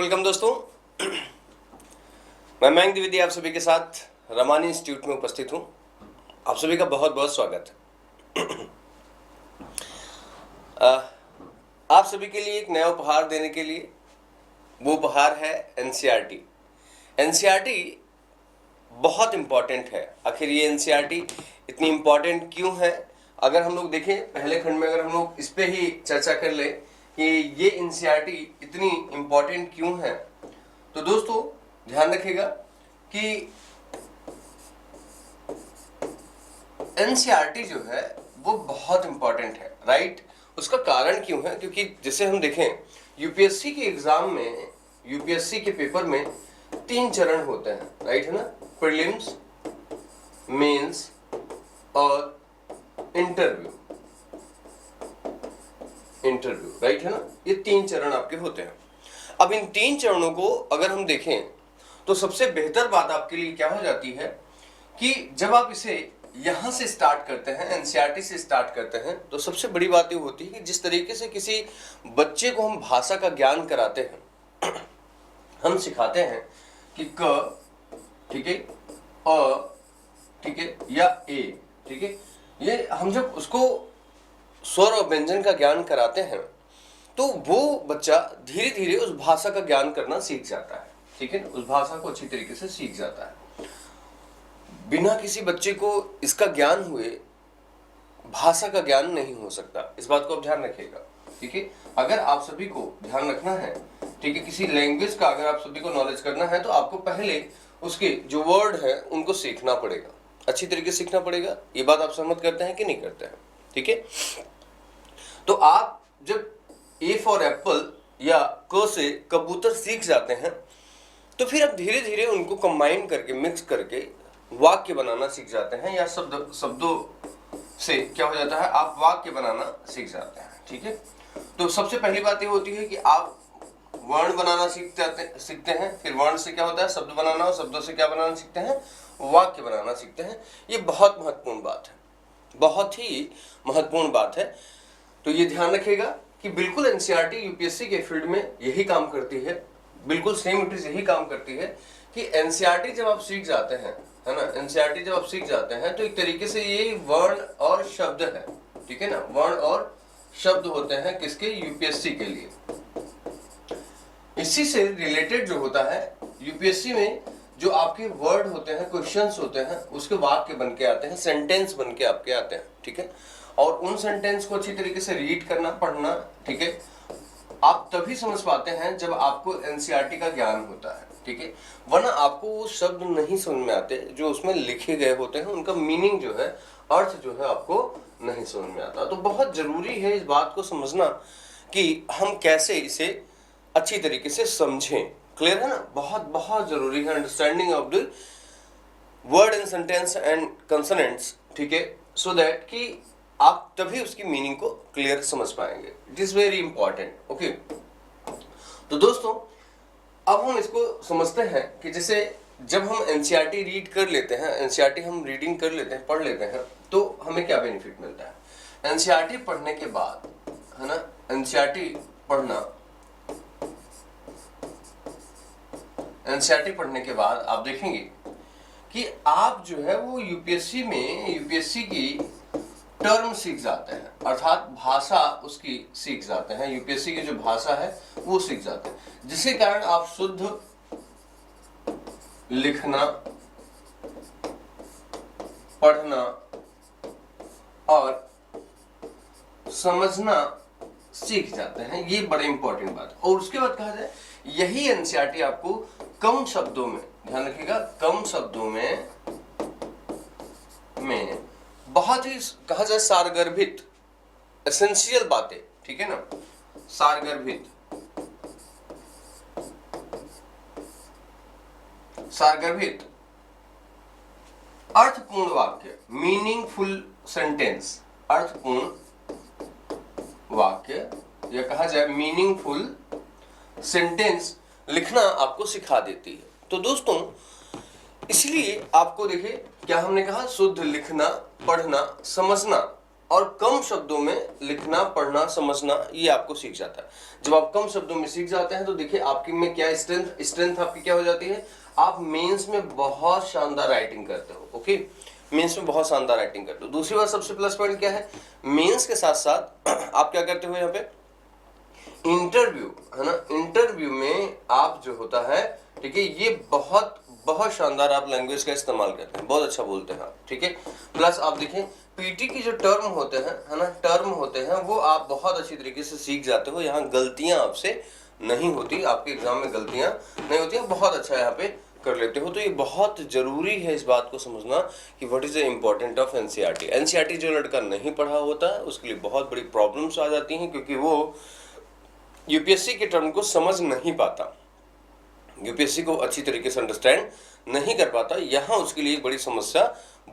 Welcome दोस्तों। मैं मयंक द्विवेदी आप सभी के साथ रमानी इंस्टीट्यूट में उपस्थित हूं। आप सभी का बहुत बहुत स्वागत है। आप सभी के लिए एक नया उपहार देने के लिए, वो उपहार है एनसीईआरटी। एनसीईआरटी बहुत इम्पॉर्टेंट है। आखिर ये एनसीईआरटी इतनी इम्पॉर्टेंट क्यों है? अगर हम लोग देखें पहले खंड में, अगर हम लोग इस पे ही चर्चा कर ले कि ये एनसीईआरटी इतनी इम्पॉर्टेंट क्यों है, तो दोस्तों ध्यान रखिएगा कि एनसीईआरटी जो है वो बहुत इम्पॉर्टेंट है, राइट। उसका कारण क्यों है? क्योंकि जैसे हम देखें यूपीएससी के एग्जाम में, यूपीएससी के पेपर में 3 चरण होते हैं, राइट है ना। प्रीलिम्स, मेंस और इंटरव्यू, राइट है ना। ये 3 चरण आपके होते हैं। अब इन 3 चरणों को अगर हम देखें तो सबसे बेहतर बात आपके लिए क्या हो जाती है कि जब आप इसे यहां से स्टार्ट करते हैं, एनसीईआरटी से स्टार्ट करते हैं, तो सबसे बड़ी बात ये होती है कि जिस तरीके से किसी बच्चे को हम भाषा का ज्ञान कराते हैं, हम सिखाते हैं कि क, ठीक है, अ, ठीक है, या ए, ठीक है, ये हम जब उसको स्वर और व्यंजन का ज्ञान कराते हैं तो वो बच्चा धीरे धीरे उस भाषा का ज्ञान करना सीख जाता है, ठीक है, उस भाषा को अच्छी तरीके से सीख जाता है। बिना किसी बच्चे को इसका ज्ञान हुए भाषा का ज्ञान नहीं हो सकता। इस बात को आप ध्यान रखिएगा, ठीक है। अगर आप सभी को ध्यान रखना है, ठीक है, किसी लैंग्वेज का अगर आप सभी को नॉलेज करना है तो आपको पहले उसके जो वर्ड है उनको सीखना पड़ेगा, अच्छी तरीके से सीखना पड़ेगा। ये बात आप सहमत करते हैं कि नहीं करते हैं? ठीक है। तो आप जब ए फॉर एप्पल या क से कबूतर सीख जाते हैं तो फिर आप धीरे धीरे उनको कंबाइन करके, मिक्स करके वाक्य बनाना सीख जाते हैं, या शब्दों से क्या हो जाता है, आप वाक्य बनाना सीख जाते हैं, ठीक है। तो सबसे पहली बात ये होती है कि आप वर्ण बनाना सीखते हैं, फिर वर्ण से क्या होता है, शब्द बनाना, और शब्दों से क्या बनाना सीखते हैं, वाक्य बनाना सीखते हैं। ये बहुत महत्वपूर्ण बात है, बहुत ही महत्वपूर्ण बात है। तो ये ध्यान रखिएगा कि बिल्कुल एनसीईआरटी यूपीएससी के फील्ड में यही काम करती है, बिल्कुल सेम इट इज यही काम करती है कि एनसीईआरटी जब आप सीख जाते हैं, है ना, एनसीईआरटी जब आप सीख जाते हैं तो एक तरीके से ये वर्ण और शब्द है, ठीक है ना, वर्ण और शब्द होते हैं किसके, यूपीएससी के लिए। इसी से रिलेटेड जो होता है यूपीएससी में, जो आपके वर्ड होते हैं, क्वेश्चंस होते हैं, उसके वाक्य बन के आते हैं, सेंटेंस बन के आपके आते हैं, ठीक है। और उन सेंटेंस को अच्छी तरीके से रीड करना, पढ़ना, ठीक है, आप तभी समझ पाते हैं जब आपको एनसीईआरटी का ज्ञान होता है, ठीक है। वरना आपको वो शब्द नहीं समझ में आते जो उसमें लिखे गए होते हैं, उनका मीनिंग जो है, अर्थ जो है, आपको नहीं समझ में आता। तो बहुत जरूरी है इस बात को समझना कि हम कैसे इसे अच्छी तरीके से समझें। क्लियर है ना? बहुत बहुत जरूरी है understanding of the word and sentence and consonants, ठीक है, सो दैट कि आप तभी उसकी मीनिंग को क्लियर समझ पाएंगे। It is very important, okay. तो दोस्तों अब हम इसको समझते हैं कि जैसे जब हम एनसीईआरटी रीड कर लेते हैं, एनसीईआरटी हम रीडिंग कर लेते हैं, पढ़ लेते हैं, तो हमें क्या बेनिफिट मिलता है एनसीईआरटी पढ़ने के बाद, है ना। एनसीईआरटी पढ़ने के बाद आप देखेंगे कि आप जो है वो यूपीएससी की टर्म सीख जाते हैं, अर्थात भाषा उसकी सीख जाते हैं, यूपीएससी की जो भाषा है वो सीख जाते हैं, जिसके कारण आप शुद्ध लिखना, पढ़ना और समझना सीख जाते हैं। ये बड़े इंपॉर्टेंट बात है। और उसके बाद कहा जाए, यही एनसीईआरटी आपको कम शब्दों में, ध्यान रखिएगा, कम शब्दों में बहुत ही कहा जाए सारगर्भित, एसेंशियल बातें, ठीक है ना, सारगर्भित अर्थपूर्ण वाक्य, मीनिंगफुल सेंटेंस, अर्थपूर्ण वाक्य, या कहा जाए मीनिंगफुल सेंटेंस लिखना आपको सिखा देती है। तो दोस्तों इसलिए आपको देखिए क्या हमने कहा, शुद्ध लिखना, पढ़ना, समझना और कम शब्दों में लिखना, पढ़ना, समझना ये आपको सीख जाता है। जब आप कम शब्दों में सीख जाते हैं तो देखिए आपकी में क्या स्ट्रेंथ आपकी क्या हो जाती है, आप मेंस में बहुत शानदार राइटिंग करते हो। ओके, मेंस में बहुत शानदार राइटिंग करते हो। दूसरी बात सबसे प्लस पॉइंट क्या है, मेंस के साथ साथ आप क्या करते हो, यहाँ पे इंटरव्यू है ना, इंटरव्यू में आप जो होता है, ठीक है, ये बहुत बहुत शानदार आप लैंग्वेज का इस्तेमाल करते हैं, बहुत अच्छा बोलते हैं आप, ठीक है। प्लस आप देखें पीटी की जो टर्म होते हैं, है ना, टर्म होते हैं वो आप बहुत अच्छी तरीके से सीख जाते हो। यहाँ गलतियां आपसे नहीं होती, आपके एग्जाम में गलतियां नहीं होती हैं, बहुत अच्छा यहाँ पे कर लेते हो। तो ये बहुत जरूरी है इस बात को समझना कि what is the important of NCERT. NCERT जो लड़का नहीं पढ़ा होता है उसके लिए बहुत बड़ी प्रॉब्लम्स आ जाती हैं, क्योंकि वो यूपीएससी के टर्म को समझ नहीं पाता, यूपीएससी को अच्छी तरीके से अंडरस्टैंड नहीं कर पाता, यहाँ उसके लिए एक बड़ी समस्या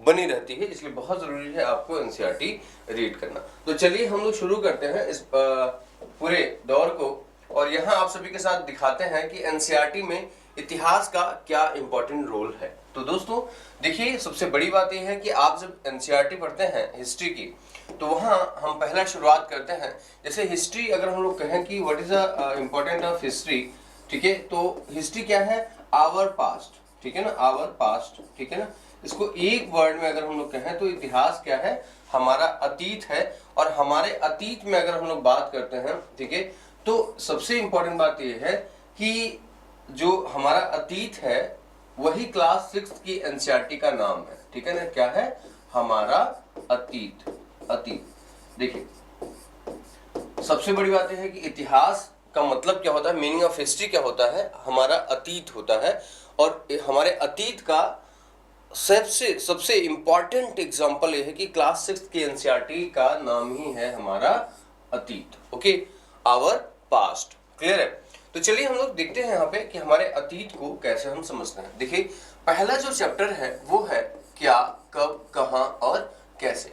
बनी रहती है। इसलिए बहुत जरूरी है आपको एनसीईआरटी रीड करना। तो चलिए हम लोग शुरू करते हैं इस पूरे दौर को, और यहाँ आप सभी के साथ दिखाते हैं कि एनसीईआरटी में इतिहास का क्या इंपॉर्टेंट रोल है। तो दोस्तों देखिए, सबसे बड़ी बात यह है कि आप जब एनसीईआरटी पढ़ते हैं हिस्ट्री की, तो वहाँ हम पहला शुरुआत करते हैं। जैसे हिस्ट्री अगर हम लोग कहें कि what is the important of history, ठीक है, तो हिस्ट्री क्या है, आवर पास्ट, ठीक है ना, आवर पास्ट, ठीक है ना। इसको एक वर्ड में अगर हम लोग कहें तो इतिहास क्या है, हमारा अतीत है। और हमारे अतीत में अगर हम लोग बात करते हैं, ठीक है, तो सबसे इंपॉर्टेंट बात यह है कि जो हमारा अतीत है वही क्लास 6 की एनसीईआरटी का नाम है, ठीक है ना। क्या है, हमारा अतीत, अतीत। देखिए सबसे बड़ी बात यह है कि इतिहास का मतलब क्या होता है, मीनिंग ऑफ हिस्ट्री क्या होता है, हमारा अतीत होता है। और हमारे अतीत का सबसे इंपॉर्टेंट एग्जांपल यह है कि क्लास 6 की एनसीईआरटी का नाम ही है हमारा अतीत। ओके, आवर पास्ट, क्लियर है। तो चलिए हम लोग देखते हैं यहाँ पे कि हमारे अतीत को कैसे हम समझते हैं। देखिए पहला जो चैप्टर है वो है क्या, कब, कहाँ और कैसे।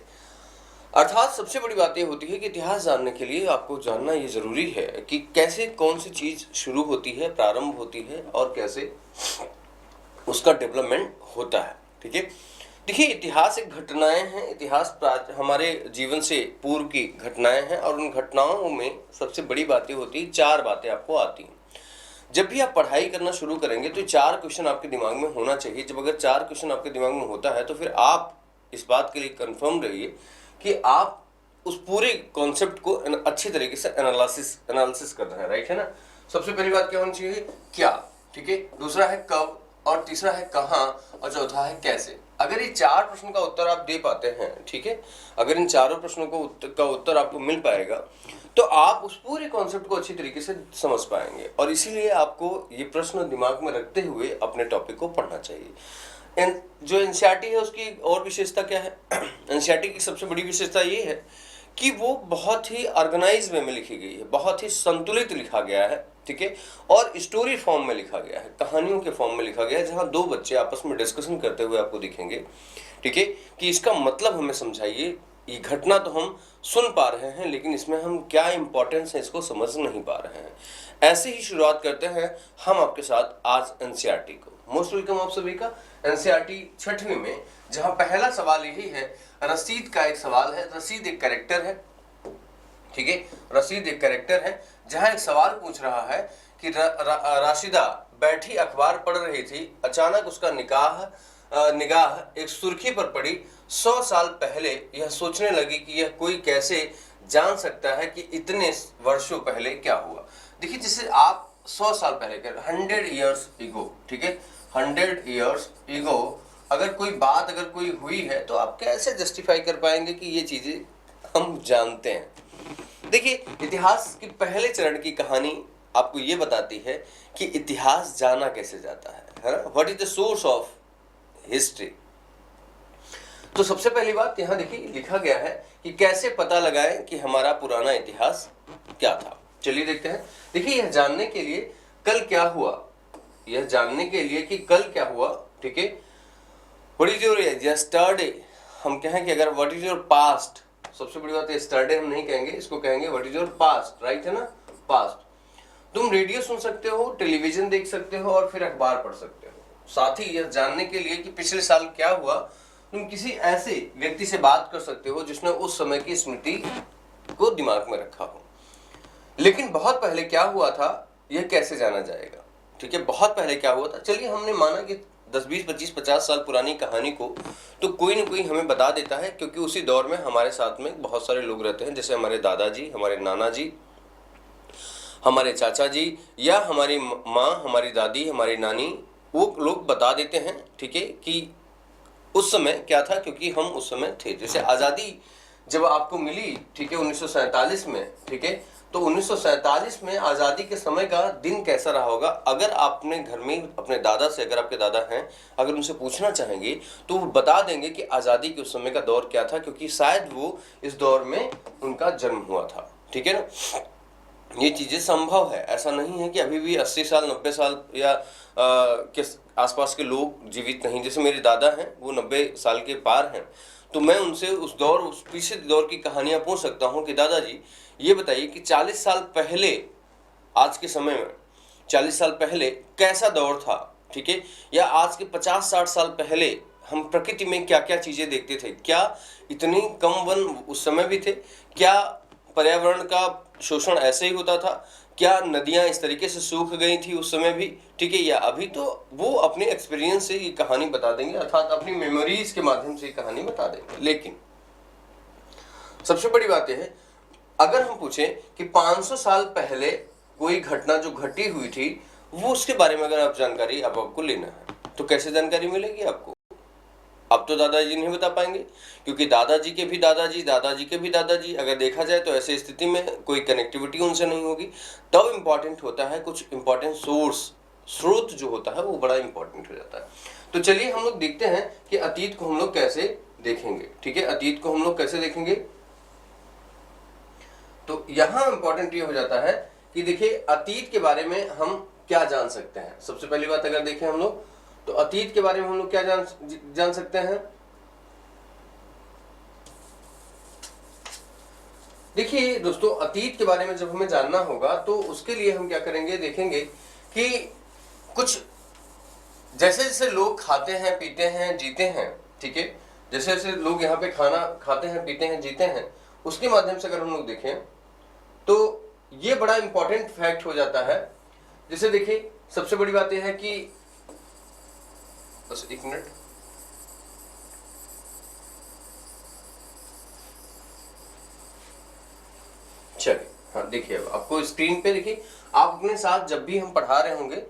अर्थात सबसे बड़ी बात यह होती है कि इतिहास जानने के लिए आपको जानना ये जरूरी है कि कैसे कौन सी चीज शुरू होती है, प्रारंभ होती है, और कैसे उसका डेवलपमेंट होता है, ठीक है। देखिए इतिहास एक घटनाएं हैं, इतिहास हमारे जीवन से पूर्व की घटनाएं हैं, और उन घटनाओं में सबसे बड़ी बातें होती है, 4 बातें आपको आती हैं। जब भी आप पढ़ाई करना शुरू करेंगे तो 4 क्वेश्चन आपके दिमाग में होना चाहिए। जब अगर 4 क्वेश्चन आपके दिमाग में होता है तो फिर आप इस बात के लिए कंफर्म रहिए कि आप उस पूरे कॉन्सेप्ट को अच्छी तरीके से एनालिसिस कर रहे हैं, राइट है ना। सबसे पहली बात क्या होनी चाहिए, क्या, ठीक है, दूसरा है कब, और तीसरा है कहाँ, और चौथा है कैसे। अगर ये 4 प्रश्न का उत्तर आप दे पाते हैं, ठीक है, अगर इन चारों प्रश्नों का उत्तर आपको मिल पाएगा तो आप उस पूरे कॉन्सेप्ट को अच्छी तरीके से समझ पाएंगे। और इसीलिए आपको ये प्रश्न दिमाग में रखते हुए अपने टॉपिक को पढ़ना चाहिए। जो एनसीईआरटी है उसकी और विशेषता क्या है, एनसीईआरटी की सबसे बड़ी विशेषता ये है कि वो बहुत ही ऑर्गेनाइज वे में लिखी गई है, बहुत ही संतुलित लिखा गया है, ठीक है, और स्टोरी फॉर्म में लिखा गया है, कहानियों के फॉर्म में लिखा गया है, जहां 2 बच्चे आपस में डिस्कशन करते हुए आपको दिखेंगे, ठीक है, कि इसका मतलब हमें समझाइए। ये घटना तो हम सुन पा रहे हैं लेकिन इसमें हम क्या इंपॉर्टेंस है इसको समझ नहीं पा रहे हैं। ऐसे ही शुरुआत करते हैं हम आपके साथ आज एनसीईआरटी को। मोस्ट वेलकम आप सभी का एनसीईआरटी 6वीं में, जहां पहला सवाल यही है, रसीद का एक सवाल है। रसीद एक कैरेक्टर है, ठीक है, रसीद एक कैरेक्टर है, जहां एक सवाल पूछ रहा है कि राशिदा बैठी अखबार पढ़ रही थी, अचानक उसका निगाह एक सुर्खी पर पड़ी। 100 साल पहले यह सोचने लगी कि यह कोई कैसे जान सकता है कि इतने वर्षों पहले क्या हुआ। देखिए जैसे आप 100 साल पहले कर 100 ईयर्स ईगो, ठीक है, 100 ईयर्स ईगो अगर कोई बात अगर कोई हुई है तो आप कैसे जस्टिफाई कर पाएंगे कि ये चीजें हम जानते हैं। देखिए इतिहास के पहले चरण की कहानी आपको ये बताती है कि इतिहास जाना कैसे जाता है ना, what is the source of history. तो सबसे पहली बात यहाँ देखिए लिखा गया है कि कैसे पता लगाएं कि हमारा पुराना इतिहास क्या था। चलिए देखते हैं। देखिए यह जानने के लिए कल क्या हुआ, यह जानने के लिए कि कल क्या हुआ, ठीक है, व्हाट इज योर यस्टरडे, हम कहें कि अगर व्हाट इज योर पास्ट, सबसे बड़ी बात है यस्टरडे हम नहीं कहेंगे, इसको कहेंगे what is your past, right है ना, पास्ट। तुम रेडियो सुन सकते हो, टेलीविजन देख सकते हो और फिर अखबार पढ़ सकते हो। साथ ही यह जानने के लिए कि पिछले साल क्या हुआ तुम किसी ऐसे व्यक्ति से बात कर सकते हो जिसने उस समय की स्मृति को दिमाग में रखा हो। लेकिन बहुत पहले क्या हुआ था यह कैसे जाना जाएगा? ठीक है, बहुत पहले क्या हुआ था, चलिए हमने माना कि 10, 20, 25, 50 साल पुरानी कहानी को तो कोई ना कोई हमें बता देता है, क्योंकि उसी दौर में हमारे साथ में बहुत सारे लोग रहते हैं, जैसे हमारे दादाजी, हमारे नाना जी, हमारे चाचा जी, या हमारी माँ, हमारी दादी, हमारी नानी, वो लोग बता देते हैं, ठीक है, कि उस समय क्या था, क्योंकि हम उस समय थे। जैसे आज़ादी जब आपको मिली, ठीक है, 1947 में, ठीक है, तो 1947 में आज़ादी के समय का दिन कैसा रहा होगा, अगर आपने घर में अपने दादा से, अगर आपके दादा हैं, अगर उनसे पूछना चाहेंगे तो वो बता देंगे कि आज़ादी के उस समय का दौर क्या था, क्योंकि शायद वो इस दौर में उनका जन्म हुआ था। ठीक है ना, ये चीज़ें संभव है, ऐसा नहीं है कि अभी भी 80 साल 90 साल या के आसपास के लोग जीवित नहीं। जैसे मेरे दादा हैं, वो 90 साल के पार हैं, तो मैं उनसे उस दौर, उस पिछले दौर की कहानियां पूछ सकता हूं कि दादाजी ये बताइए कि 40 साल पहले, आज के समय में 40 साल पहले कैसा दौर था, ठीक है, या आज के 50-60 साल पहले हम प्रकृति में क्या क्या चीजें देखते थे, क्या इतनी कम वन उस समय भी थे, क्या पर्यावरण का शोषण ऐसे ही होता था, क्या नदियां इस तरीके से सूख गई थी उस समय भी, ठीक है, या अभी, तो वो अपने एक्सपीरियंस से ये कहानी बता देंगे, अर्थात अपनी मेमोरीज के माध्यम से ये कहानी बता देंगे। लेकिन सबसे बड़ी बात यह है, अगर हम पूछें कि 500 साल पहले कोई घटना जो घटी हुई थी, वो उसके बारे में अगर आप जानकारी आपको लेना है, तो कैसे जानकारी मिलेगी आपको? अब तो दादाजी नहीं बता पाएंगे, क्योंकि दादाजी के भी दादाजी, दादाजी के भी दादाजी, अगर देखा जाए तो ऐसी स्थिति में कोई कनेक्टिविटी उनसे नहीं होगी। तब इम्पॉर्टेंट होता है कुछ इम्पॉर्टेंट स्रोत जो होता है वो बड़ा इंपॉर्टेंट हो जाता है। तो चलिए हम लोग देखते हैं कि अतीत को हम लोग कैसे देखेंगे। ठीक है, अतीत को हम लोग कैसे देखेंगे, तो यहाँ इंपॉर्टेंट ये हो जाता है कि देखिए अतीत के बारे में हम क्या जान सकते हैं। सबसे पहली बात अगर देखें हम लोग, तो अतीत के बारे में हम लोग क्या जान सकते हैं। देखिए दोस्तों, अतीत के बारे में जब हमें जानना होगा तो उसके लिए हम क्या करेंगे, देखेंगे कि कुछ जैसे जैसे लोग खाते हैं, पीते हैं, जीते हैं, ठीक है, जैसे जैसे लोग यहाँ पे खाना खाते हैं, पीते हैं, जीते हैं, उसके माध्यम से अगर हम लोग देखें तो ये बड़ा इंपॉर्टेंट फैक्ट हो जाता है। जैसे देखिए सबसे बड़ी बात यह है कि, बस एक मिनट, चलिए, हाँ देखिए, अब आपको स्क्रीन पे देखिए, आप अपने साथ जब भी हम पढ़ा रहे होंगे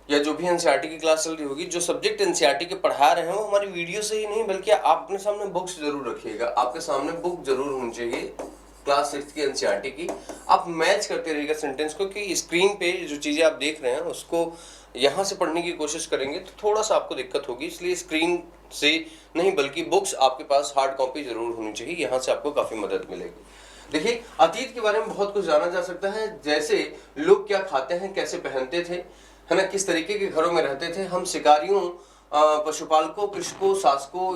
या जो भी एनसीईआरटी की क्लास चल रही होगी, जो सब्जेक्ट एनसीईआरटी के पढ़ा रहे हैं वो हमारी वीडियो से ही नहीं, बल्कि आप अपने सामने बुक्स जरूर रखिएगा। आपके सामने बुक जरूर होनी चाहिए क्लास 6 की एनसीईआरटी की। आप मैच करते रहिएगा सेंटेंस को, कि स्क्रीन पे जो चीज़ें आप देख रहे हैं उसको यहाँ से पढ़ने की कोशिश करेंगे तो थोड़ा सा आपको दिक्कत होगी, इसलिए स्क्रीन से नहीं बल्कि बुक्स आपके पास हार्ड कॉपी जरूर होनी चाहिए, यहाँ से आपको काफ़ी मदद मिलेगी। देखिए अतीत के बारे में बहुत कुछ जाना जा सकता है, जैसे लोग क्या खाते हैं, कैसे पहनते थे, है ना, किस तरीके के घरों में रहते थे। हम शिकारियों, पशुपालकों, कृषकों, शासकों,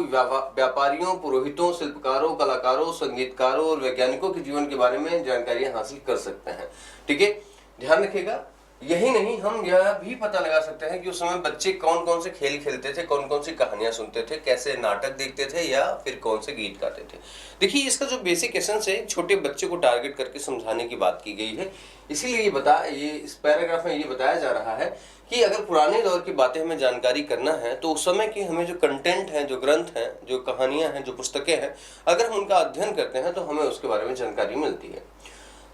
व्यापारियों, पुरोहितों, शिल्पकारों, कलाकारों, संगीतकारों और वैज्ञानिकों के जीवन के बारे में जानकारियां हासिल कर सकते हैं। ठीक है, ध्यान रखिएगा। यही नहीं, हम यह भी पता लगा सकते हैं कि उस समय बच्चे कौन कौन से खेल खेलते थे, कौन कौन सी कहानियां सुनते थे, कैसे नाटक देखते थे या फिर कौन से गीत गाते थे। देखिए इसका जो बेसिक एसेंस है, छोटे बच्चे को टारगेट करके समझाने की बात की गई है, इसीलिए ये इस पैराग्राफ में ये बताया जा रहा है कि अगर पुराने दौर की बातें हमें जानकारी करना है तो उस समय की हमें जो कंटेंट है, जो ग्रंथ हैं, जो कहानियां हैं, जो पुस्तकें हैं, अगर हम उनका अध्ययन करते हैं तो हमें उसके बारे में जानकारी मिलती है।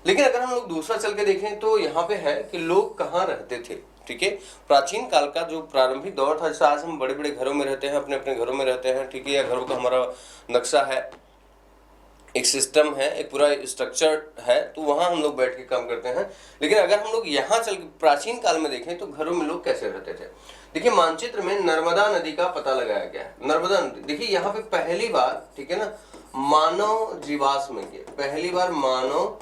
लेकिन अगर हम लोग दूसरा चल के देखें तो यहाँ पे है कि लोग कहाँ रहते थे। ठीक है, प्राचीन काल का जो प्रारंभिक दौर था, जैसे आज हम बड़े बड़े घरों में रहते हैं, अपने अपने घरों में रहते हैं, ठीक है, या घरों का हमारा नक्शा है, एक सिस्टम है, एक पूरा स्ट्रक्चर है, तो वहाँ हम लोग बैठ के काम करते हैं। लेकिन अगर हम लोग यहाँ चल के प्राचीन काल में देखें तो घरों में लोग कैसे रहते थे। देखिए मानचित्र में नर्मदा नदी का पता लगाया गया है। नर्मदा नदी, देखिए यहाँ पे पहली बार, ठीक है ना, मानव जीवाश्म के, पहली बार मानव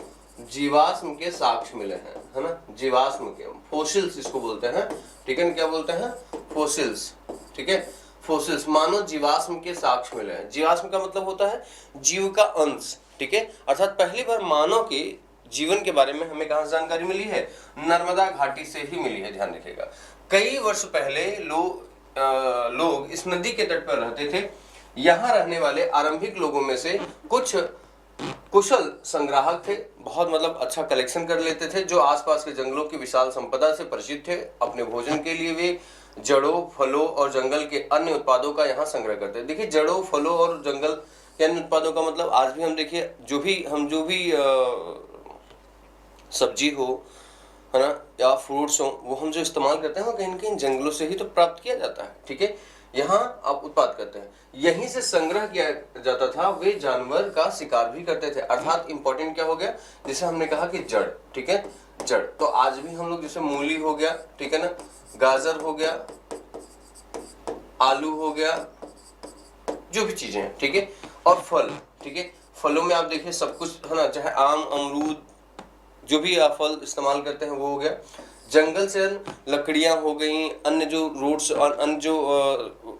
जीवाश्म के साक्ष्य मिले हैं, है ना, जीवाश्म के, फोसिल्स इसको बोलते हैं, ठीक है, क्या बोलते हैं, फोसिल्स, ठीक है, फोसिल्स, मानव जीवाश्म के साक्ष्य मिले हैं। जीवाश्म का मतलब होता है जीव का अंश, ठीक है, अर्थात पहली बार मानव के जीवन के बारे में हमें कहां से जानकारी मिली है, नर्मदा घाटी से ही मिली है। ध्यान रखिएगा, कई वर्ष पहले लोग इस नदी के तट पर रहते थे, यहाँ रहने वाले आरंभिक लोगों में से कुछ कुशल संग्राहक थे, बहुत मतलब अच्छा कलेक्शन कर लेते थे, जो आसपास के जंगलों की विशाल संपदा से परिचित थे। अपने भोजन के लिए वे जड़ों, फलों और जंगल के अन्य उत्पादों का यहाँ संग्रह करते हैं। देखिए, जड़ों, फलों और जंगल के अन्य उत्पादों का मतलब आज भी हम देखिए जो भी सब्जी हो, है ना, या फ्रूट्स हो, वो हम जो इस्तेमाल करते हैं वो कहीं न कहीं जंगलों से ही तो प्राप्त किया जाता है। ठीक है, यहाँ आप उत्पाद करते हैं, यहीं से संग्रह किया जाता था। वे जानवर का शिकार भी करते थे। अर्थात इंपॉर्टेंट क्या हो गया, जैसे हमने कहा कि जड़, ठीक है, जड़। तो आज भी हम लोग जैसे मूली हो गया, ठीक है ना, गाजर हो गया, आलू हो गया, जो भी चीजें हैं, ठीक है, और फल, ठीक है, फलों में आप देखिए सब कुछ, है ना, चाहे आम, अमरूद, जो भी आप फल इस्तेमाल करते हैं वो हो गया। जंगल से लकड़ियां हो गई, अन्य जो रूट्स और अन्य जो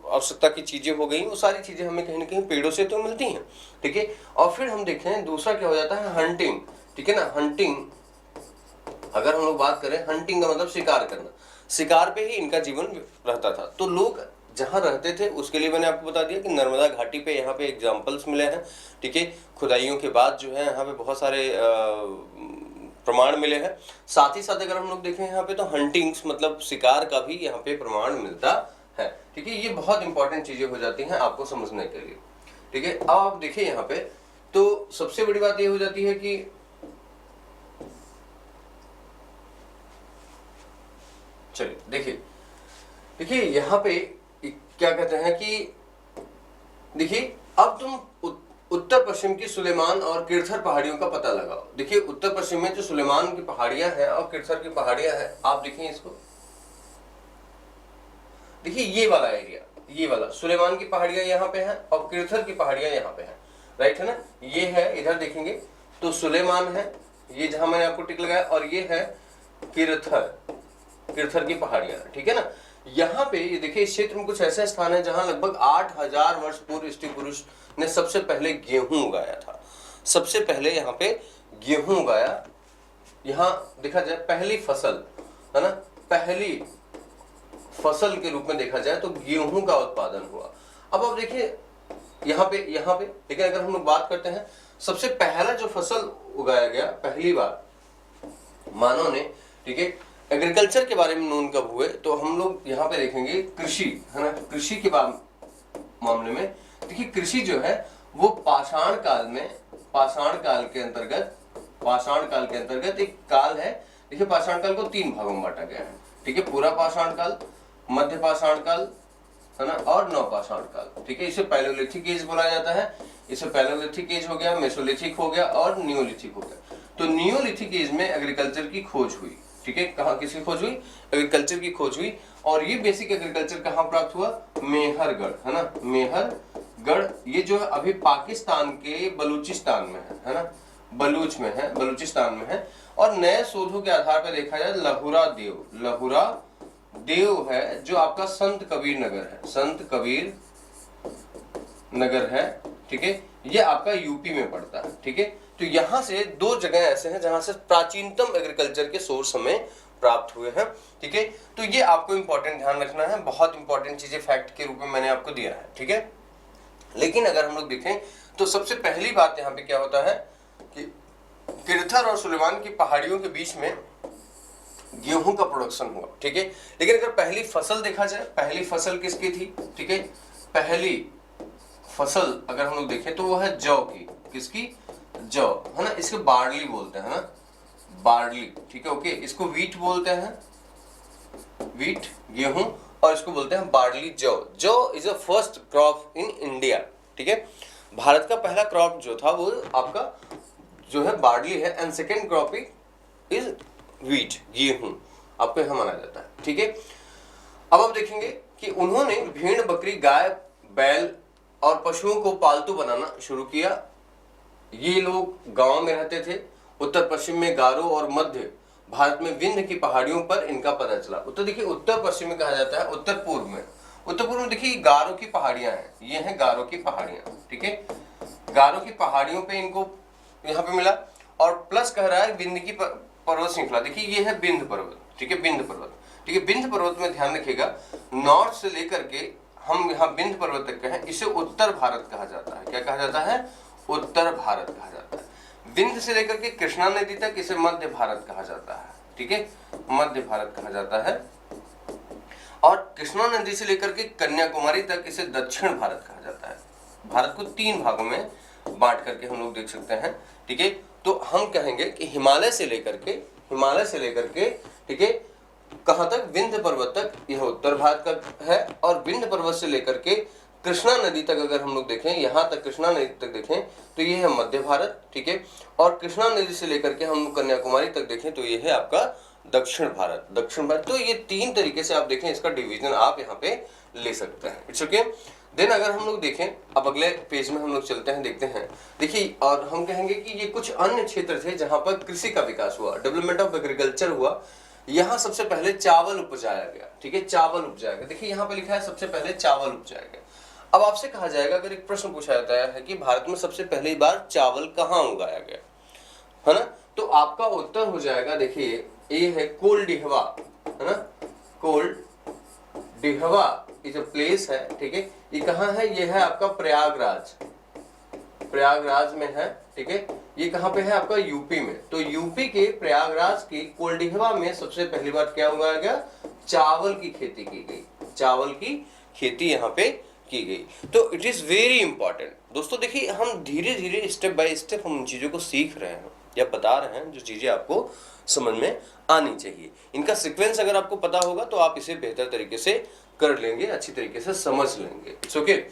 आवश्यकता की चीजें हो गई, वो सारी चीजें हमें कहीं ना कहीं पेड़ों से तो मिलती हैं। ठीक है, और फिर हम देखें दूसरा क्या हो जाता है, हंटिंग। ठीक है ना, हंटिंग, अगर हम लोग बात करें, हंटिंग का मतलब शिकार करना, शिकार पे ही इनका जीवन रहता था। तो लोग जहाँ रहते थे उसके लिए मैंने आपको बता दिया कि नर्मदा घाटी पे यहाँ पे एग्जाम्पल्स मिले हैं। ठीक है, खुदाइयों के बाद जो है यहाँ पे बहुत सारे प्रमाण मिले हैं। साथ ही साथ अगर हम लोग देखें यहाँ पे, तो हंटिंग्स मतलब शिकार का भी यहाँ पे प्रमाण मिलता है। ठीक है, ये बहुत इंपॉर्टेंट चीजें हो जाती हैं आपको समझने के लिए। ठीक है, अब आप देखिए यहाँ पे, तो सबसे बड़ी बात ये हो जाती है कि चलिए देखिए यहाँ पे क्या कहते हैं कि देखिए, अब तुम उत्तर पश्चिम की सुलेमान और किरथर पहाड़ियों का पता लगाओ। देखिए, उत्तर पश्चिम में जो सुलेमान की पहाड़ियां हैं और किरथर की पहाड़ियां हैं, आप देखिए इसको, देखिए ये वाला एरिया, ये वाला सुलेमान की पहाड़ियां यहाँ पे हैं और किरथर की पहाड़ियां यहाँ पे हैं, राइट है ना। ये है, इधर देखेंगे तो सुलेमान है, ये जहां मैंने आपको टिक लगाया, और ये है किरथर की पहाड़ियां। ठीक है ना, यहाँ पे ये देखिए, इस क्षेत्र में कुछ ऐसे स्थान है जहां लगभग 8000 वर्ष पूर्व स्त्री पुरुष ने सबसे पहले गेहूं उगाया था। सबसे पहले यहाँ पे गेहूं उगाया। यहाँ देखा जाए पहली फसल, है ना, पहली फसल के रूप में देखा जाए तो गेहूं का उत्पादन हुआ। अब आप देखिए यहाँ पे, लेकिन अगर हम लोग बात करते हैं, सबसे पहला जो फसल उगाया गया पहली बार मानव ने, ठीक है, एग्रीकल्चर के बारे में नोन कब हुए, तो हम लोग यहाँ पे देखेंगे कृषि, है ना, कृषि के मामले में देखिए, कृषि जो है वो पाषाण काल के अंतर्गत एक काल है। देखिए, पाषाण काल को 3 भागों में बांटा गया है। ठीक है, पूरा पाषाण काल, मध्य पाषाण काल, है ना, और नवपाषाण काल। ठीक है, इसे पैलोलिथिक एज बोला जाता है। इसे पैलोलिथिक एज हो गया, मेसोलिथिक हो गया और नियोलिथिक हो गया। तो नियोलिथिक एज में एग्रीकल्चर की खोज हुई। ठीक है, कहाँ किसकी खोज हुई, एग्रीकल्चर की खोज हुई। और ये बेसिक एग्रीकल्चर कहाँ प्राप्त हुआ, मेहरगढ़, है ना, मेहरगढ़, ये जो है अभी पाकिस्तान के बलूचिस्तान में है ना, बलूचिस्तान में है। और नए शोधों के आधार पर देखा जाए, लहुरा देव है जो आपका संत कबीर नगर है। ठीक है, ये आपका यूपी में पड़ता है। ठीक है, तो यहां से 2 जगह ऐसे हैं जहां से प्राचीनतम एग्रीकल्चर के सोर्स हमें प्राप्त हुए हैं। ठीक है, तो ये आपको इंपॉर्टेंट ध्यान रखना है, बहुत इंपॉर्टेंट चीजें फैक्ट के रूप में मैंने आपको दिया है। ठीक है, लेकिन अगर हम लोग देखें तो सबसे पहली बात यहाँ पे क्या होता है कि किरथर और सुलेमान की पहाड़ियों के बीच में गेहूं का प्रोडक्शन हुआ। ठीक है, लेकिन अगर पहली फसल देखा जाए, पहली फसल किसकी थी, ठीक है, पहली फसल अगर हम लोग देखें तो वो है जौ की, किसकी, जौ, है ना, इसको बार्ली बोलते हैं ना, बार्ली। ठीक है, ओके, इसको वीट बोलते हैं, वीट गेहूं, और इसको बोलते हैं बार्ली, जौ is a first crop in India. ठीक है, भारत का पहला क्रॉप जो था वो आपका जो है बार्ली है, and second crop is wheat, गेहूं, आपको यहां माना जाता है। ठीक है, अब आप देखेंगे कि उन्होंने भेड़, बकरी, गाय, बैल और पशुओं को पालतू बनाना शुरू किया। ये लोग गांव में रहते थे। उत्तर पश्चिम में गारो और मध्य भारत में विंध्य की पहाड़ियों पर इनका पता चला। देखिए, उत्तर पश्चिम में कहा जाता है, उत्तर पूर्व में देखिए गारो की पहाड़ियां हैं, ये हैं गारो की पहाड़ियां। ठीक है, गारो की पहाड़ियों पे इनको यहाँ पे मिला, और प्लस कह रहा है विंध्य की पर्वत श्रृंखला। देखिए, ये है विंध्य पर्वत। ठीक है, विंध्य पर्वत। ठीक है, विंध्य पर्वत में ध्यान रखिएगा, नॉर्थ से लेकर के हम यहाँ विंध्य पर्वत तक के हैं, इसे उत्तर भारत कहा जाता है। क्या कहा जाता है? उत्तर भारत कहा जाता है। विंध्य से लेकर के कृष्णा नदी तक इसे मध्य भारत कहा जाता है। ठीक है, मध्य भारत कहा जाता है। और कृष्णा नदी से लेकर के कन्याकुमारी तक इसे दक्षिण भारत कहा जाता है। भारत को 3 भागों में बांट करके हम लोग देख सकते हैं। ठीक है, तो हम कहेंगे कि हिमालय से लेकर के ठीक है कहां तक? विंध्य पर्वत तक, यह उत्तर भारत का है। और विंध्य पर्वत से लेकर के कृष्णा नदी तक अगर हम लोग देखें, यहां तक कृष्णा नदी तक देखें तो ये है मध्य भारत। ठीक है, और कृष्णा नदी से लेकर के हम लोग कन्याकुमारी तक देखें तो ये है आपका दक्षिण भारत। दक्षिण भारत, तो ये 3 तरीके से आप देखें, इसका डिवीजन आप यहाँ पे ले सकते हैं। It's okay. देन अगर हम लोग देखें, अब अगले पेज में हम लोग चलते हैं, देखते हैं। देखिए, और हम कहेंगे कि ये कुछ अन्य क्षेत्र थे जहां पर कृषि का विकास हुआ, डेवलपमेंट ऑफ एग्रीकल्चर हुआ। यहाँ सबसे पहले चावल उपजाया गया। ठीक है, चावल उपजाया गया। देखिए यहाँ पे लिखा है सबसे पहले चावल उपजाया गया। अब आपसे कहा जाएगा, अगर एक प्रश्न पूछा जाता है कि भारत में सबसे पहली बार चावल कहाँ उगाया गया, है ना, तो आपका उत्तर हो जाएगा, देखिए ये है कोलडिहवा, है ना, कोलडिहवा जो प्लेस है। ठीक है, ये कहाँ है? ये है आपका प्रयागराज, प्रयागराज में है। ठीक है, ये कहाँ पे है? आपका यूपी में। तो यूपी के प्रयागराज की कोलडिहवा में सबसे पहली बार क्या उगाया गया? चावल की खेती की गई। चावल की खेती यहाँ पे की गई। तो इट इज वेरी इंपॉर्टेंट दोस्तों। देखिए, हम धीरे धीरे स्टेप बाय स्टेप हम चीजों को सीख रहे हैं या बता रहे हैं, जो चीजें आपको समझ में आनी चाहिए। इनका सीक्वेंस अगर आपको पता होगा तो आप इसे बेहतर तरीके से कर लेंगे, अच्छी तरीके से समझ लेंगे। It's okay.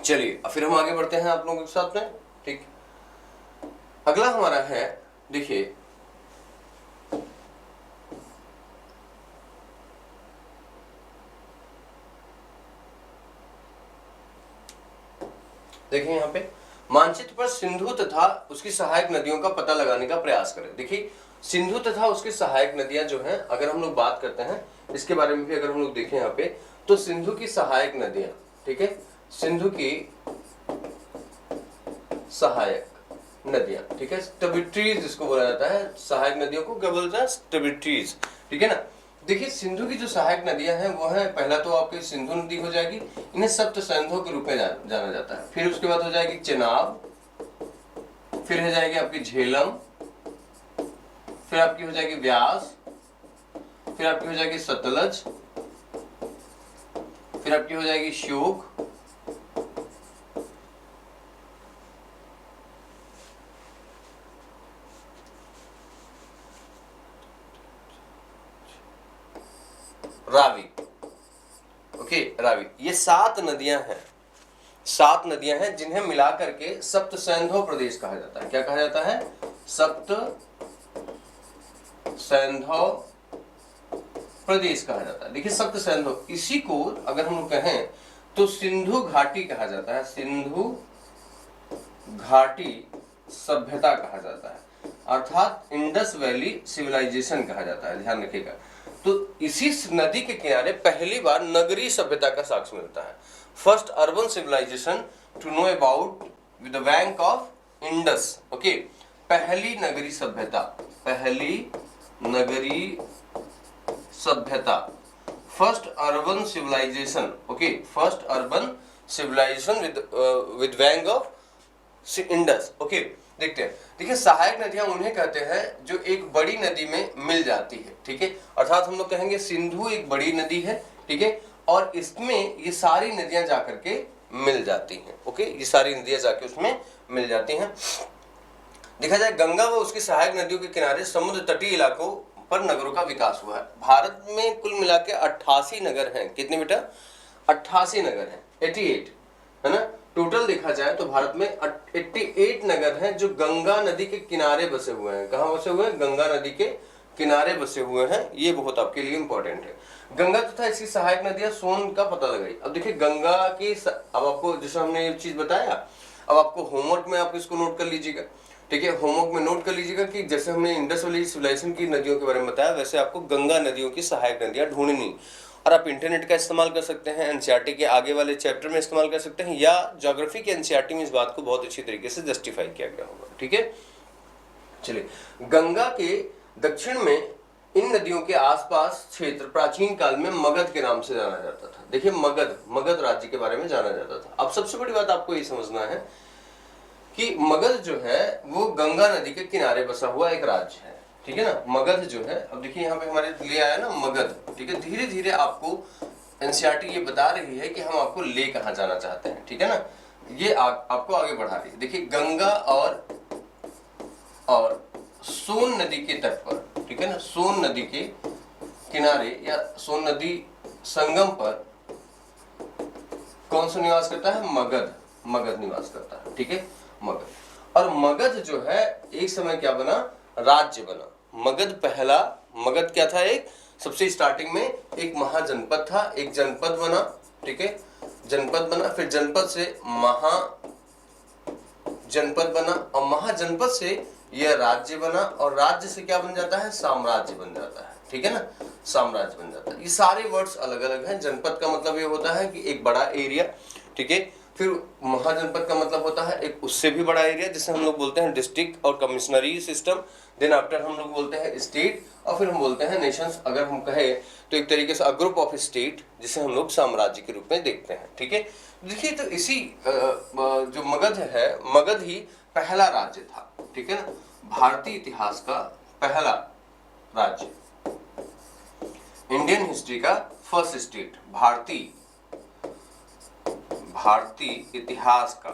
चलिए अब फिर हम आगे बढ़ते हैं आप लोगों के साथ में। ठीक, अगला हमारा है, देखिए देखिए यहाँ पे मानचित्र पर सिंधु तथा उसकी सहायक नदियों का पता लगाने का प्रयास करें। देखिए, सिंधु तथा उसकी सहायक नदियां जो हैं, अगर हम लोग बात करते हैं इसके बारे में भी, अगर हम लोग देखें यहाँ पे, तो सिंधु की सहायक नदियां, ठीक है, सिंधु की सहायक नदियां, ठीक है, ट्रिब्यूटरीज जिसको बोला जाता है, सहायक नदियों को क्या बोलता है? ट्रिब्यूटरीज। ठीक है ना। देखिए, सिंधु की जो सहायक नदियां हैं वो है, पहला तो आपकी सिंधु नदी हो जाएगी, इन्हें सप्त सिंधु के रूप में जाना जाता है। फिर उसके बाद हो जाएगी चेनाब, फिर हो जाएगी आपकी झेलम, फिर आपकी हो जाएगी व्यास, फिर आपकी हो जाएगी सतलज, फिर आपकी हो जाएगी श्योक, रावी। ओके, रावी। ये 7 नदियां हैं, 7 नदियां हैं जिन्हें मिलाकर के सप्त सिंधु प्रदेश कहा जाता है। क्या कहा जाता है? सप्त सिंधु प्रदेश कहा जाता है। देखिए, सप्त सिंधु, इसी को अगर हम कहें तो सिंधु घाटी कहा जाता है, सिंधु घाटी सभ्यता कहा जाता है, अर्थात इंडस वैली सिविलाइजेशन कहा जाता है। ध्यान रखिएगा। तो इसी नदी के किनारे पहली बार नगरीय सभ्यता का साक्ष्य मिलता है। First urban civilisation to know about with the bank of Indus. Okay, पहली नगरीय सभ्यता, पहली नगरीय सभ्यता, first urban civilisation. Okay, first urban civilisation with bank of Indus. Okay, देखते हैं। देखिए, सहायक नदियां उन्हें कहते हैं जो एक बड़ी नदी में मिल जाती है। ठीक है, अर्थात हम लोग कहेंगे सिंधु एक बड़ी नदी है, ठीक है, और इसमें ये सारी नदियां जाकर के मिल जाती हैं। ओके, ये सारी नदियां जाके उसमें मिल जाती हैं। देखा जाए, गंगा व उसकी सहायक नदियों के किनारे समुद्र तटीय इलाकों पर नगरों का विकास हुआ है। भारत में कुल मिला के 88 नगर हैं। कितने बेटा? 88 नगर हैं, 88, है ना। टोटल देखा जाए तो भारत में 88 नगर हैं जो गंगा नदी के किनारे बसे हुए हैं। कहाँ बसे हुए हैं? गंगा नदी के किनारे बसे हुए हैं। ये बहुत आपके लिए इंपॉर्टेंट है। गंगा तथा इसकी सहायक नदियां सोन का पता लगाई। अब देखिए, गंगा की अब आपको जैसे हमने ये चीज बताया, अब आपको होमवर्क में आप इसको नोट कर लीजिएगा। ठीक है, होमवर्क में नोट कर लीजिएगा कि जैसे हमने इंडस वैली सिविलाइजेशन की नदियों के बारे में बताया, वैसे आपको गंगा नदियों की सहायक नदियां ढूंढनी। और आप इंटरनेट का इस्तेमाल कर सकते हैं, एनसीईआरटी के आगे वाले चैप्टर में इस्तेमाल कर सकते हैं, या ज्योग्राफी के एनसीईआरटी में इस बात को बहुत अच्छी तरीके से जस्टिफाई किया गया होगा। ठीक है, चलिए, गंगा के दक्षिण में इन नदियों के आसपास क्षेत्र प्राचीन काल में मगध के नाम से जाना जाता था। देखिए मगध, मगध राज्य के बारे में जाना जाता था। अब सबसे बड़ी बात आपको ये समझना है कि मगध जो है वो गंगा नदी के किनारे बसा हुआ एक राज्य है, ठीक है ना। मगध जो है, अब देखिए यहाँ पे हमारे ले आया ना मगध, ठीक है। धीरे धीरे आपको एनसीईआरटी ये बता रही है कि हम आपको ले कहाँ जाना चाहते हैं, ठीक है ना। ये आपको आगे बढ़ा रही है। देखिए गंगा और सोन नदी के तट पर, ठीक है ना, सोन नदी के किनारे या सोन नदी संगम पर कौन सा निवास करता है? मगध। मगध निवास करता है, ठीक है, मगध। और मगध जो है एक समय क्या बना? राज्य बना। मगध पहला, मगध क्या था? एक सबसे स्टार्टिंग में एक महाजनपद था, एक जनपद बना, ठीक है, जनपद बना, फिर जनपद से महाजनपद बना, और महाजनपद से यह राज्य बना, और राज्य से क्या बन जाता है? साम्राज्य बन जाता है, ठीक है ना, साम्राज्य बन जाता है। ये सारे वर्ड्स अलग अलग हैं। जनपद का मतलब ये होता है कि एक बड़ा एरिया, ठीक है। फिर महाजनपद का मतलब होता है एक उससे भी बड़ा एरिया, जिसे हम लोग बोलते हैं डिस्ट्रिक्ट और कमिश्नरी सिस्टम। देन आफ्टर हम लोग बोलते हैं स्टेट, और फिर हम बोलते हैं नेशंस। अगर हम कहें तो एक तरीके से ग्रुप ऑफ स्टेट, जिसे हम लोग साम्राज्य के रूप में देखते हैं, ठीक है। देखिए तो इसी जो मगध है, मगध ही पहला राज्य था, ठीक है ना, भारतीय इतिहास का पहला राज्य, इंडियन हिस्ट्री का फर्स्ट स्टेट, भारतीय इतिहास का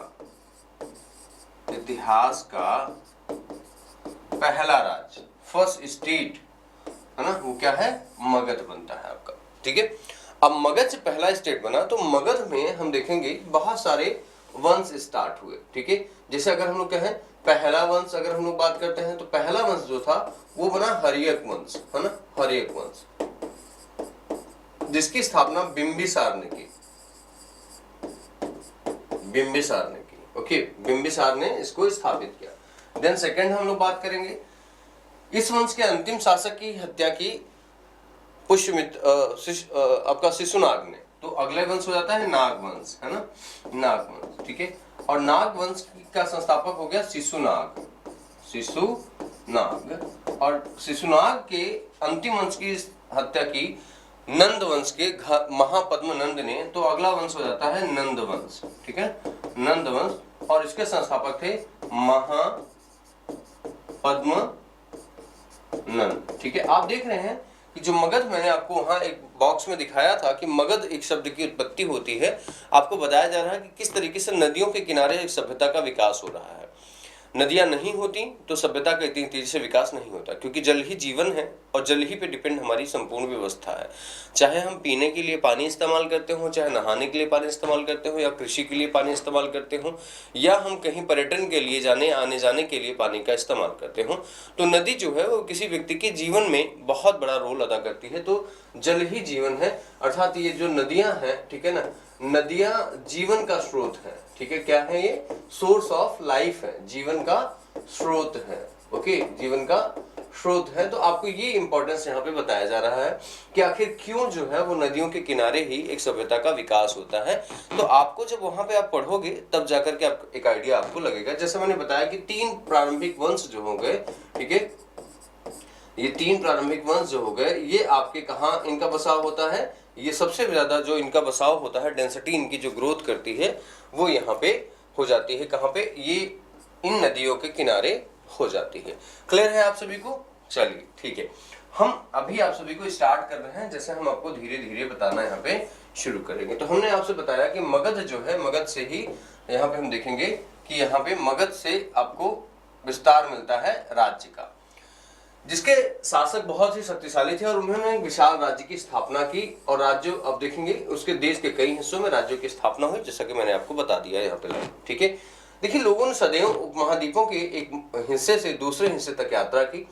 पहला राज्य, फर्स्ट स्टेट, है ना, वो क्या है? मगध बनता है आपका, ठीक है। अब मगध से पहला स्टेट बना, तो मगध में हम देखेंगे बहुत सारे वंश स्टार्ट हुए, ठीक है। जैसे अगर हम लोग कहें पहला वंश, अगर हम लोग बात करते हैं तो पहला वंश जो था वो बना हर्यक वंश, है ना, हर्यक वंश, जिसकी स्थापना बिंबिसार ने की, ओके, बिंबिसार ने इसको स्थापित किया। देन सेकंड हम लोग बात करेंगे, इस वंश के अंतिम शासक की हत्या की पुष्यमित्र आपका शिशुनाग ने। तो अगला वंश हो जाता है नागवंश, है ना, नागवंश, ठीक है। और नागवंश का संस्थापक हो गया शिशुनाग, और शिशुनाग के अंतिम वंश की हत्या की नंद वंश के महापद्म नंद ने। तो अगला वंश हो जाता है नंद वंश, ठीक है, नंद वंश, और इसके संस्थापक थे महापद्म नंद, ठीक है। आप देख रहे हैं कि जो मगध, मैंने आपको वहां एक बॉक्स में दिखाया था कि मगध एक शब्द की उत्पत्ति होती है। आपको बताया जा रहा है कि किस तरीके से नदियों के किनारे एक सभ्यता का विकास हो रहा है। नदियां नहीं होती तो सभ्यता का इतनी तेजी से विकास नहीं होता, क्योंकि जल ही जीवन है और जल ही पे डिपेंड हमारी संपूर्ण व्यवस्था है। चाहे हम पीने के लिए पानी इस्तेमाल करते हो, चाहे नहाने के लिए पानी इस्तेमाल करते हो, या कृषि के लिए पानी इस्तेमाल करते हो, या हम कहीं पर्यटन के लिए आने जाने के लिए पानी का इस्तेमाल करते हो, तो नदी जो है वो किसी व्यक्ति के जीवन में बहुत बड़ा रोल अदा करती है। तो जल ही जीवन है, अर्थात ये जो नदियां हैं, ठीक है ना, नदियां जीवन का स्रोत है, ठीक है। क्या है ये? सोर्स ऑफ लाइफ है, जीवन का स्रोत है, ओके, जीवन का स्रोत है। तो आपको ये इंपॉर्टेंस यहाँ पे बताया जा रहा है कि आखिर क्यों जो है वो नदियों के किनारे ही एक सभ्यता का विकास होता है। तो आपको जब वहां पे आप पढ़ोगे तब जाकर के आप एक आइडिया आपको लगेगा। जैसे मैंने बताया कि 3 प्रारंभिक वंश जो हो गए, ठीक है, ये 3 प्रारंभिक वंश जो हो गए, ये आपके कहाँ इनका बसाव होता है? ये सबसे ज्यादा जो इनका बसाव होता है, डेंसिटी इनकी जो ग्रोथ करती है वो यहाँ पे हो जाती है। कहाँ पे? ये इन नदियों के किनारे हो जाती है। क्लियर है आप सभी को? चलिए ठीक है, हम अभी आप सभी को स्टार्ट कर रहे हैं। जैसे हम आपको धीरे धीरे बताना यहाँ पे शुरू करेंगे। तो हमने आपसे बताया कि मगध जो है, मगध से ही यहाँ पे हम देखेंगे कि यहाँ पे मगध से आपको विस्तार मिलता है राज्य का, जिसके शासक बहुत ही शक्तिशाली थे और उन्होंने एक विशाल राज्य की स्थापना की। और राज्य अब देखेंगे उसके देश के कई हिस्सों में राज्यों की स्थापना हुई, जैसा कि मैंने आपको बता दिया यहाँ पे, ठीक है। देखिए, लोगों ने सदैव उपमहाद्वीपों के एक हिस्से से दूसरे हिस्से तक यात्रा की।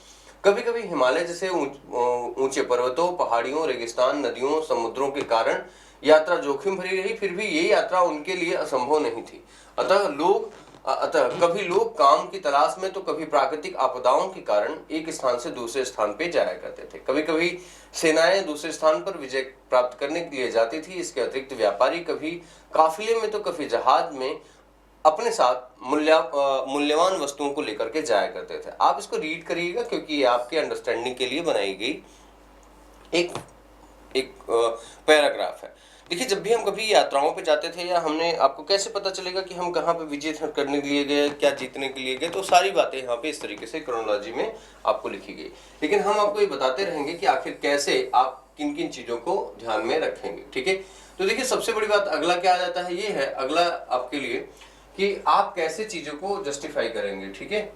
कभी कभी हिमालय जैसे ऊंचे पर्वतों, पहाड़ियों, रेगिस्तान, नदियों, समुद्रों के कारण यात्रा जोखिम भरी रही, फिर भी ये यात्रा उनके लिए असंभव नहीं थी। अतः कभी लोग काम की तलाश में तो कभी प्राकृतिक आपदाओं के कारण एक स्थान से दूसरे स्थान पे जाया करते थे। कभी कभी सेनाएं दूसरे स्थान पर विजय प्राप्त करने के लिए जाती थी। इसके अतिरिक्त व्यापारी कभी काफिले में तो कभी जहाज में अपने साथ मूल्यवान वस्तुओं को लेकर के जाया करते थे। आप इसको रीड करिएगा क्योंकि ये आपके अंडरस्टैंडिंग के लिए बनाई गई एक पैराग्राफ है। देखिए, जब भी हम कभी यात्राओं पे जाते थे, या हमने आपको कैसे पता चलेगा कि हम कहाँ पे विजय करने के लिए गए, क्या जीतने के लिए गए, तो सारी बातें यहाँ पे इस तरीके से क्रोनोलॉजी में आपको लिखी गई। लेकिन हम आपको ये बताते रहेंगे कि आखिर कैसे आप किन किन चीजों को ध्यान में रखेंगे। ठीक है, तो देखिए सबसे बड़ी बात अगला क्या आ जाता है, ये है अगला आपके लिए कि आप कैसे चीजों को जस्टिफाई करेंगे। ठीक है,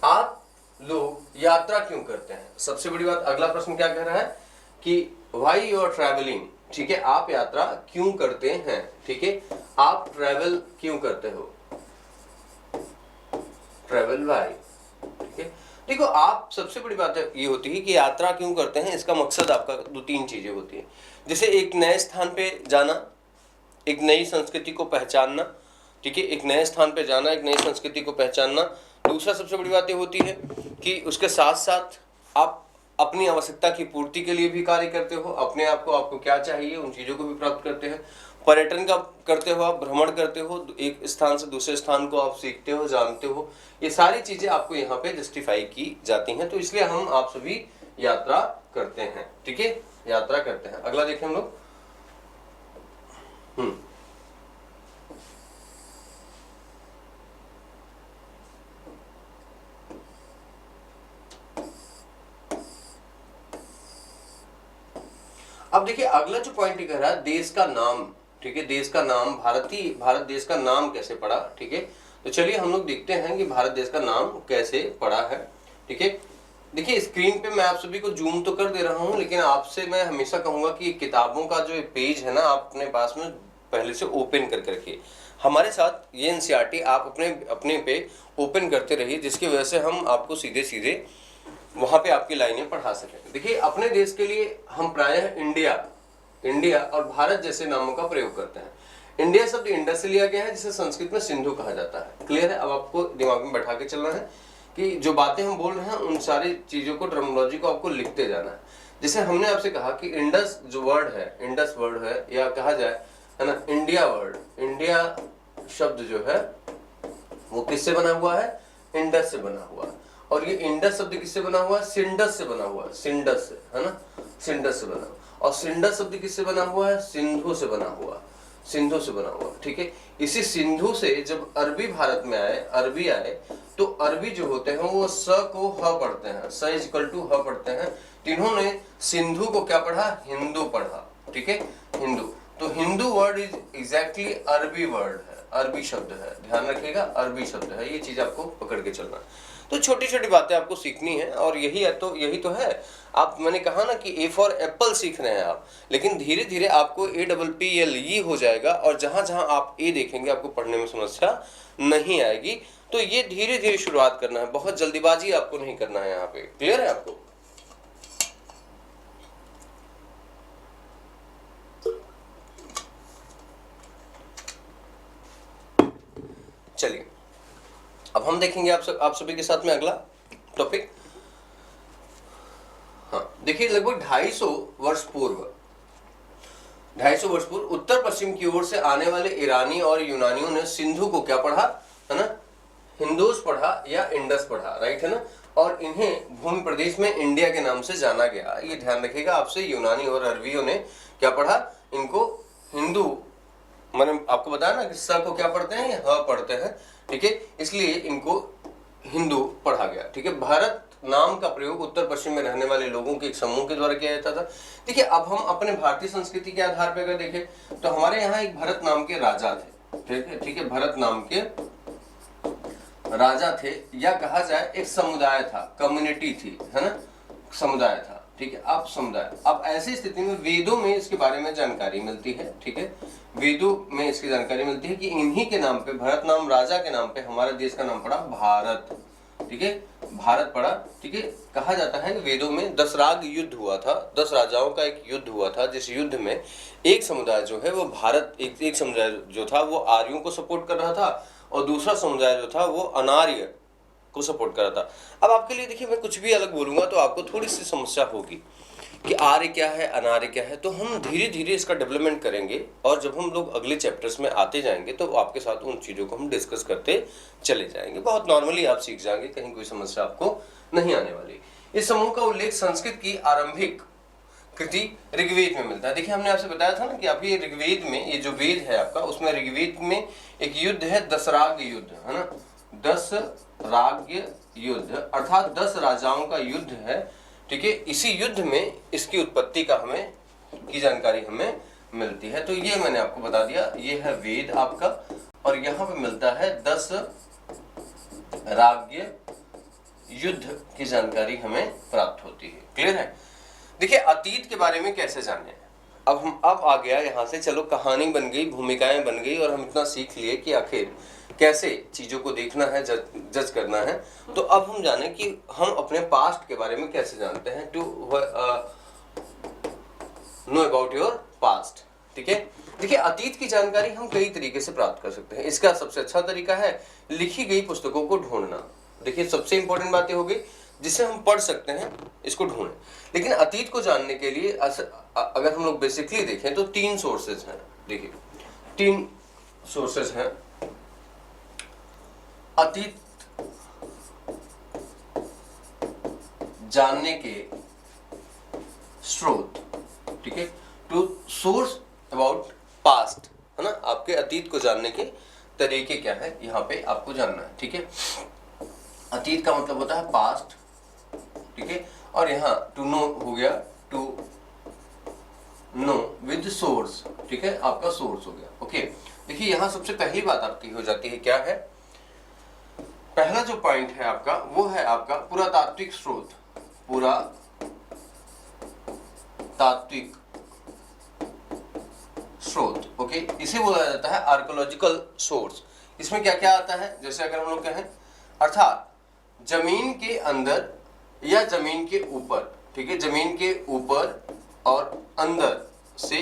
आप लोग यात्रा क्यों करते हैं? सबसे बड़ी बात, अगला प्रश्न क्या कह रहा है कि व्हाई यू आर ट्रैवलिंग। ठीक है, आप यात्रा क्यों करते हैं। ठीक है, आप ट्रैवल क्यों करते हो, ट्रैवल व्हाई। ठीक है, देखो आप सबसे बड़ी बात ये होती है कि यात्रा क्यों करते हैं, इसका मकसद आपका 2-3 चीजें होती है। जैसे एक नए स्थान पे जाना, एक नई संस्कृति को पहचानना। ठीक है, एक नए स्थान पे जाना, एक नई संस्कृति को पहचानना। दूसरा सबसे बड़ी बात ये होती है कि उसके साथ साथ आप अपनी आवश्यकता की पूर्ति के लिए भी कार्य करते हो, अपने आप को, आपको क्या चाहिए उन चीजों को भी प्राप्त करते हैं। पर्यटन का करते हो, आप भ्रमण करते हो, एक स्थान से दूसरे स्थान को आप सीखते हो, जानते हो। ये सारी चीजें आपको यहाँ पे जस्टिफाई की जाती हैं, तो इसलिए हम आप सभी यात्रा करते हैं। ठीक है, यात्रा करते हैं। अगला देखें हम लोग। अब देखिए अगला जो पॉइंट कह रहा है देश का नाम। ठीक है, देश का नाम, भारत देश का नाम कैसे पड़ा। ठीक है, तो चलिए हम लोग देखते हैं कि भारत देश का नाम कैसे पड़ा है। ठीक है, देखिए स्क्रीन पे मैं आप सभी को जूम तो कर दे रहा हूं, लेकिन आपसे मैं हमेशा कहूंगा कि किताबों का जो पेज है ना, आप अपने पास में पहले से ओपन करके रखिए। हमारे साथ ये एनसीईआरटी आप अपने पे ओपन करते रहिए, जिसकी वजह से हम आपको सीधे सीधे वहां पे आपकी लाइनें पढ़ा सकें। देखिए अपने देश के लिए हम प्रायः इंडिया और भारत जैसे नामों का प्रयोग करते हैं। इंडिया शब्द इंडस से लिया गया है, जिसे संस्कृत में सिंधु कहा जाता है। क्लियर है? अब आपको दिमाग में बैठा के चलना है कि जो बातें हम बोल रहे हैं उन सारी चीजों को, टर्मिनोलॉजी को आपको लिखते जाना है। जैसे हमने आपसे कहा कि इंडस जो वर्ड है, इंडस वर्ड है, या कहा जाए है ना इंडिया वर्ड, इंडिया शब्द जो है वो किससे बना हुआ है, इंडस से बना हुआ है। और ये इंडस शब्द किससे बना हुआ है, सिंडस से बना हुआ है, सिंडस से, है ना, सिंडस से बना। और सिंडस शब्द किससे बना हुआ है, सिंधु से बना हुआ, सिंधु से बना हुआ। ठीक है, इसी सिंधु से जब अरबी भारत में आए, अरबी आए, तो अरबी जो होते हैं वो स को ह पढ़ते हैं, स इज इक्वल टू ह पढ़ते हैं। इन्होंने सिंधु को क्या पढ़ा, हिंदू पढ़ा। ठीक है, हिंदू। तो हिंदू वर्ड इज एग्जैक्टली अरबी वर्ड है, अरबी शब्द है, ध्यान रखिएगा, अरबी शब्द है। ये चीज आपको पकड़ के चलना है। तो छोटी छोटी बातें आपको सीखनी है, और यही तो है। आप, मैंने कहा ना कि ए फॉर एप्पल सीख रहे हैं आप, लेकिन धीरे धीरे आपको APPLE हो जाएगा, और जहां जहां आप ए देखेंगे आपको पढ़ने में समस्या नहीं आएगी। तो ये धीरे धीरे शुरुआत करना है, बहुत जल्दीबाजी आपको नहीं करना है यहाँ पे। क्लियर है आपको? चलिए अब हम देखेंगे आप सभी के साथ में अगला टॉपिक। हाँ, देखिए लगभग 250 वर्ष पूर्व उत्तर पश्चिम की ओर से आने वाले ईरानी और यूनानियों ने सिंधु को क्या पढ़ा, है ना, हिंदूस पढ़ा या इंडस पढ़ा, राइट है ना। और इन्हें भूमि प्रदेश में इंडिया के नाम से जाना गया। ये ध्यान रखिएगा आपसे, यूनानी और अरबियों ने क्या पढ़ा, इनको हिंदू, मैंने आपको बताया ना कि स को क्या पढ़ते हैं, ह पढ़ते हैं। ठीक है, इसलिए इनको हिंदू पढ़ा गया। ठीक है, भारत नाम का प्रयोग उत्तर पश्चिम में रहने वाले लोगों के एक समूह के द्वारा किया जाता था। देखिए अब हम अपने भारतीय संस्कृति के आधार पर अगर देखें तो हमारे यहाँ एक भरत नाम के राजा थे। ठीक है, भरत नाम के राजा थे, या कहा जाए एक समुदाय था, कम्युनिटी थी, है ना, समुदाय था। ठीक है, अब समुदाय, अब ऐसी स्थिति में वेदों में इसके बारे में जानकारी मिलती है। ठीक है, वेदों में इसकी जानकारी मिलती है कि इन्हीं के नाम पे, भरत नाम राजा के नाम पे हमारे देश का नाम पड़ा भारत। ठीक है, भारत पड़ा। ठीक है, कहा जाता है कि वेदों में 10 राग युद्ध हुआ था, 10 राजाओं का एक युद्ध हुआ था, जिस युद्ध में एक समुदाय जो है वो भारत, एक समुदाय जो था वो आर्यों को सपोर्ट कर रहा था, और दूसरा समुदाय जो था वो अनार्य को सपोर्ट कर रहा था। अब आपके लिए देखिए मैं कुछ भी अलग बोलूंगा तो आपको थोड़ी सी समस्या होगी, कि आर्य क्या है, अनार्य क्या है, तो हम धीरे धीरे इसका डेवलपमेंट करेंगे और जब हम लोग अगले चैप्टर्स में आते जाएंगे तो आपके साथ उन चीज़ों को हम डिस्कस करते चले जाएंगे। बहुत नॉर्मली आप सीख जाएंगे, कहीं कोई समस्या आपको नहीं आने वाली। इस समूह का उल्लेख संस्कृत की आरंभिक कृति ऋग्वेद में मिलता है। देखिए हमने आपसे बताया था ना कि आपकी ऋग्वेद में, ये जो वेद है आपका, उसमें ऋग्वेद में एक युद्ध है दशराग युद्ध, है ना, दशराग्य युद्ध, अर्थात 10 राजाओं का युद्ध है, ठीक है। इसी युद्ध में इसकी उत्पत्ति का की जानकारी हमें मिलती है। तो ये मैंने आपको बता दिया, ये है वेद आपका, और यहाँ पे मिलता है 10 राज्य युद्ध की जानकारी हमें प्राप्त होती है। क्लियर है? देखिए अतीत के बारे में कैसे जाने, अब आ गया यहाँ से, चलो कहानी बन गई, भूमिकाएं बन गई, और हम इतना सीख लिए कि आखिर कैसे चीजों को देखना है, जज करना है। तो अब हम जाने कि हम अपने पास्ट के बारे में कैसे जानते हैं, to know about your past, ठीक है। देखिए अतीत की जानकारी हम कई तरीके से प्राप्त कर सकते हैं। इसका सबसे अच्छा तरीका है लिखी गई पुस्तकों को ढूंढना। देखिए सबसे इंपॉर्टेंट बातें हो गई जिसे हम पढ़ सकते हैं, इसको ढूंढें। लेकिन अतीत को जानने के लिए अगर हम लोग बेसिकली देखें तो 3 सोर्सेज हैं। देखिए 3 सोर्सेज हैं अतीत जानने के स्रोत, ठीक है। टू सोर्स अबाउट पास्ट, है ना, आपके अतीत को जानने के तरीके क्या है, यहाँ पे आपको जानना है, ठीक है। अतीत का मतलब होता है पास्ट, ठीक है, और यहाँ टू नो हो गया, टू नो विद सोर्स, ठीक है, आपका सोर्स हो गया। ओके, देखिए यहाँ सबसे पहली बात आपकी हो जाती है, क्या है, पहला जो पॉइंट है आपका वो है आपका पुरातात्विक स्रोत। पुरातात्विक स्रोत, ओके, इसे बोला जाता है आर्कियोलॉजिकल सोर्स। इसमें क्या क्या आता है, जैसे अगर हम लोग कहें, अर्थात जमीन के अंदर या जमीन के ऊपर, ठीक है, जमीन के ऊपर और अंदर से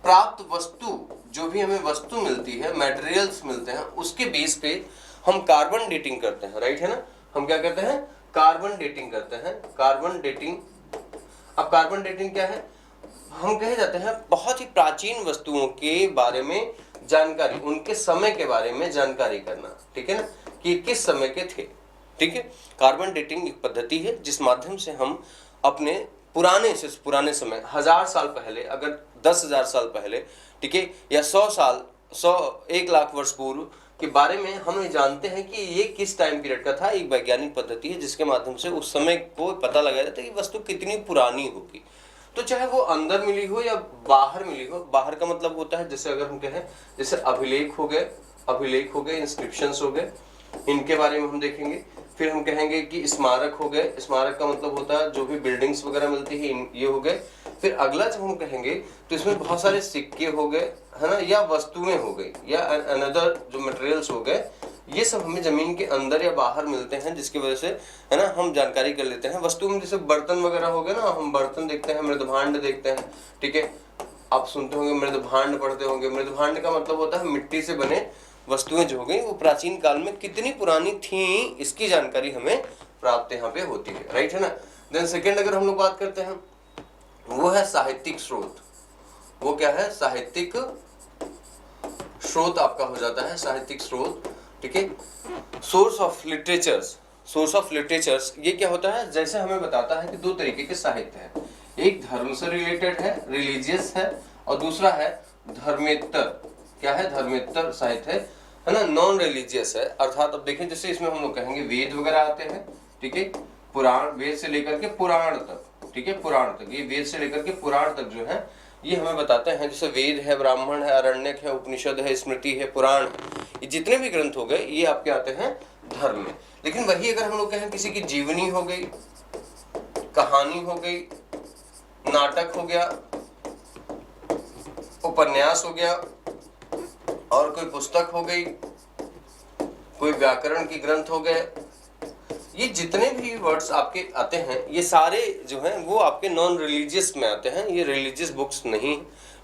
प्राप्त वस्तु, जो भी हमें वस्तु मिलती है, मटेरियल्स मिलते हैं, उसके बेस पे हम कार्बन डेटिंग करते हैं, राइट है ना। हम क्या करते हैं, कार्बन डेटिंग करते हैं, कार्बन डेटिंग। अब कार्बन डेटिंग क्या है, हम कहे जाते हैं बहुत ही प्राचीन वस्तुओं के बारे में जानकारी, उनके समय के बारे में जानकारी करना, ठीक है ना, कि किस समय के थे, ठीक है। कार्बन डेटिंग एक पद्धति है जिस माध्यम से हम अपने पुराने समय, 1000 साल पहले, अगर 10,000 साल पहले, ठीक है, या 100 साल, 1 लाख वर्ष पूर्व के बारे में हम जानते हैं कि ये किस टाइम पीरियड का था। एक वैज्ञानिक पद्धति है जिसके माध्यम से उस समय को पता लगाया जाता है कि वस्तु कितनी पुरानी होगी। तो चाहे वो अंदर मिली हो या बाहर मिली हो, बाहर का मतलब होता है, जैसे अगर हम कहें, जैसे अभिलेख हो गए, इंस्क्रिप्शंस हो गए, इनके बारे में हम देखेंगे। फिर हम कहेंगे कि स्मारक हो गए, स्मारक का मतलब होता है जो भी बिल्डिंग्स वगैरह मिलती है, ये हो गए। फिर अगला जब हम कहेंगे तो इसमें बहुत सारे सिक्के हो गए, है ना, या वस्तुएं हो गई, या अनदर जो मटेरियल्स हो गए, ये सब हमें जमीन के अंदर या बाहर मिलते हैं, जिसकी वजह से, है ना, हम जानकारी कर लेते हैं। वस्तु में जैसे बर्तन वगैरह हो गए ना, हम बर्तन देखते हैं, मृदभांड देखते हैं, ठीक है। आप सुनते होंगे मृदभांड, पढ़ते होंगे। मृदभांड का मतलब होता है मिट्टी से बने वस्तुएं जो हो गई, वो प्राचीन काल में कितनी पुरानी थी, इसकी जानकारी हमें प्राप्त यहाँ पे होती है, राइट है ना। देन सेकेंड अगर हम लोग बात करते हैं, वो है साहित्यिक स्रोत। वो क्या है, साहित्यिक स्रोत आपका हो जाता है, साहित्यिक स्रोत, ठीक है। सोर्स ऑफ लिटरेचर्स, ये क्या होता है, जैसे हमें बताता है कि 2 तरीके के साहित्य है, एक धर्म से रिलेटेड है, रिलीजियस है, और दूसरा है धर्मेतर। क्या है, धर्मेतर साहित्य है ना, नॉन रिलीजियस है। अर्थात अब देखें, जैसे इसमें हम लोग कहेंगे वेद वगैरह आते हैं, ठीक है, पुराण, वेद से लेकर के पुराण तक, ठीक है, पुराण तक, ये वेद से लेकर के पुराण तक जो है ये हमें बताते हैं। जैसे वेद है, ब्राह्मण है, अरण्यक है, उपनिषद है, स्मृति है, पुराण, ये जितने भी ग्रंथ हो गए ये आपके आते हैं धर्म में। लेकिन वही अगर हम लोग कहें किसी की जीवनी हो गई, कहानी हो गई, नाटक हो गया, उपन्यास हो गया, और कोई पुस्तक हो गई, कोई व्याकरण की ग्रंथ हो गए, ये जितने भी वर्ड्स आपके आते हैं ये सारे जो हैं वो आपके नॉन रिलीजियस में आते हैं, ये रिलीजियस बुक्स नहीं,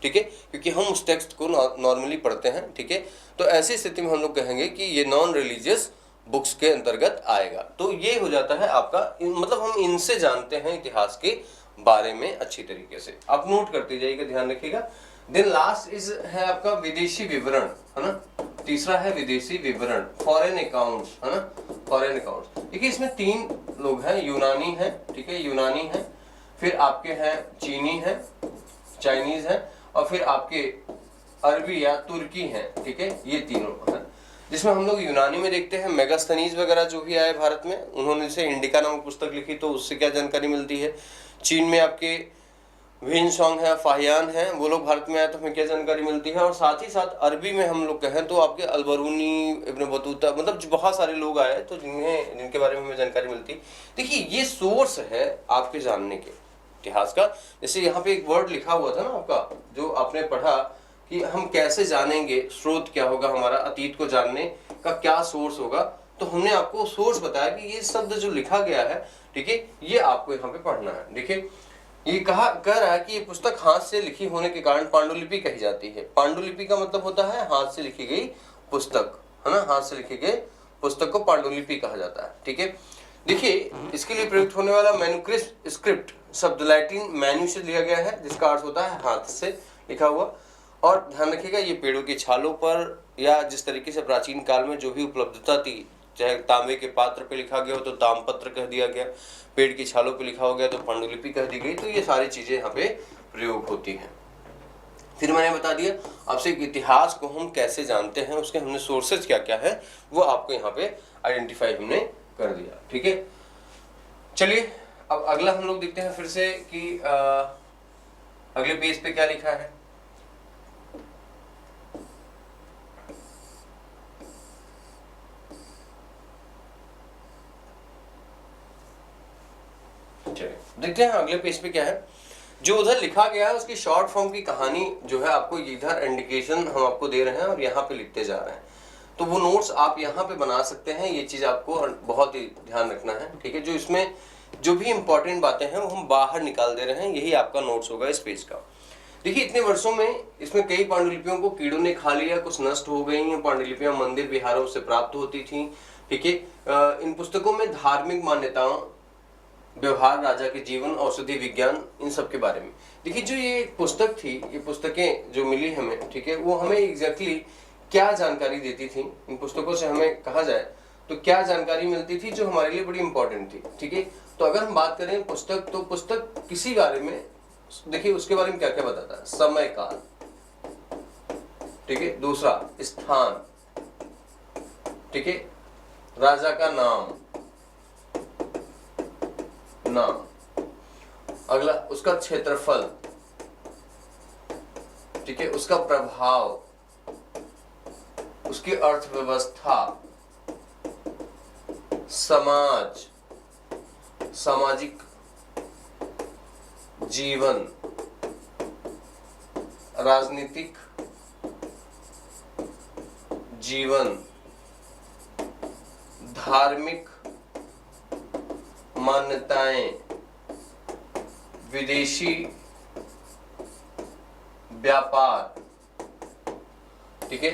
ठीक है, क्योंकि हम उस टेक्स्ट को नॉर्मली पढ़ते हैं, ठीक है। तो ऐसी स्थिति में हम लोग कहेंगे कि ये नॉन रिलीजियस बुक्स के अंतर्गत आएगा। तो ये हो जाता है आपका, मतलब हम इनसे जानते हैं इतिहास के बारे में अच्छी तरीके से आप नोट करते जाइएगा, ध्यान रखिएगा। देन लास्ट इज है आपका विदेशी विवरण, है ना। तीसरा है विदेशी विवरण, फॉरेन अकाउंट्स, है ना, फॉरेन अकाउंट्स। देखिए इसमें 3 लोग हैं, यूनानी है, ठीक है, यूनानी है, फिर आपके हैं चीनी है, चाइनीज है, और फिर आपके अरबी या तुर्की है, ठीक है, ये तीनों हैं। जिसमें हम लोग यूनानी में देखते हैं मेगास्थनीज वगैरह जो भी आए भारत में, उन्होंने से इंडिका नामक पुस्तक लिखी, तो उससे क्या जानकारी मिलती है। चीन में आपके विनसोंग है, फाहियान है, वो लोग भारत में आए तो हमें क्या जानकारी मिलती है। और साथ ही साथ अरबी में हम लोग कहें तो आपके अलबरूनी, इब्न बतूता, मतलब बहुत सारे लोग आए तो जिनके बारे में हमें जानकारी मिलती है। देखिए ये सोर्स है आपके जानने के इतिहास का। जैसे यहाँ पे एक वर्ड लिखा हुआ था ना आपका, जो आपने पढ़ा कि हम कैसे जानेंगे, स्रोत क्या होगा हमारा, अतीत को जानने का क्या सोर्स होगा। तो हमने आपको सोर्स बताया कि ये शब्द जो लिखा गया है, ठीक है, ये आपको यहाँ पे पढ़ना है। देखिए ये कह रहा है कि ये पुस्तक हाथ से लिखी होने के कारण पांडुलिपि कही जाती है। पांडुलिपि का मतलब होता है हाथ से लिखी गई पुस्तक, है ना, हाथ से लिखी गई पुस्तक को पांडुलिपि कहा जाता है, ठीक है। देखिए इसके लिए प्रयुक्त होने वाला मैन्युस्क्रिप्ट स्क्रिप्ट शब्द लैटिन मैन्यू से लिया गया है, जिसका अर्थ होता है हाथ से लिखा हुआ। और ध्यान रखिएगा ये पेड़ों की छालों पर या जिस तरीके से प्राचीन काल में जो भी उपलब्धता थी, चाहे तांबे के पात्र पे लिखा गया हो तो ताम्रपत्र कह दिया गया, पेड़ की छालों पे लिखा हो गया तो पांडुलिपि कह दी गई। तो ये सारी चीजें यहाँ पे प्रयोग होती हैं। फिर मैंने बता दिया आपसे इतिहास को हम कैसे जानते हैं, उसके हमने सोर्सेज क्या क्या है वो आपको यहाँ पे आइडेंटिफाई हमने कर दिया, ठीक है। चलिए अब अगला हम लोग देखते हैं फिर से कि अगले पेज पे क्या लिखा है। देखते हैं अगले पेज पे क्या है। जो उधर लिखा गया है उसकी शॉर्ट फॉर्म की कहानी जो है आपको इधर इंडिकेशन हम आपको दे रहे हैं और यहाँ पे लिखते जा रहे हैं। तो वो नोट्स आप यहाँ पे बना सकते हैं, ये चीज आपको बहुत ही ध्यान रखना है, ठीक है। जो इसमें जो भी इंपॉर्टेंट बातें हैं वो हम बाहर निकाल दे रहे हैं, यही आपका नोट्स होगा इस पेज का। देखिए इतने वर्षों में इसमें कई पांडुलिपियों को कीड़ों ने खा लिया, कुछ नष्ट हो गई हैं। पांडुलिपियां मंदिर विहारों से प्राप्त होती थी, ठीक है। इन पुस्तकों में धार्मिक मान्यताओं, व्यवहार, राजा के जीवन, औषधि विज्ञान, इन सब के बारे में। देखिए जो ये पुस्तक थी, ये पुस्तकें जो मिली हमें, ठीक है, वो हमें एग्जैक्टली क्या जानकारी देती थी। इन पुस्तकों से हमें कहा जाए तो क्या जानकारी मिलती थी जो हमारे लिए बड़ी इंपॉर्टेंट थी, ठीक है। तो अगर हम बात करें पुस्तक, तो पुस्तक किसी बारे में, देखिए उसके बारे में क्या क्या बताता है। समय काल, ठीक है, दूसरा स्थान, ठीक है, राजा का नाम, अगला उसका क्षेत्रफल, ठीक है, उसका प्रभाव, उसकी अर्थव्यवस्था, समाज, सामाजिक जीवन, राजनीतिक जीवन, धार्मिक मान्यताएं, विदेशी व्यापार, ठीक है,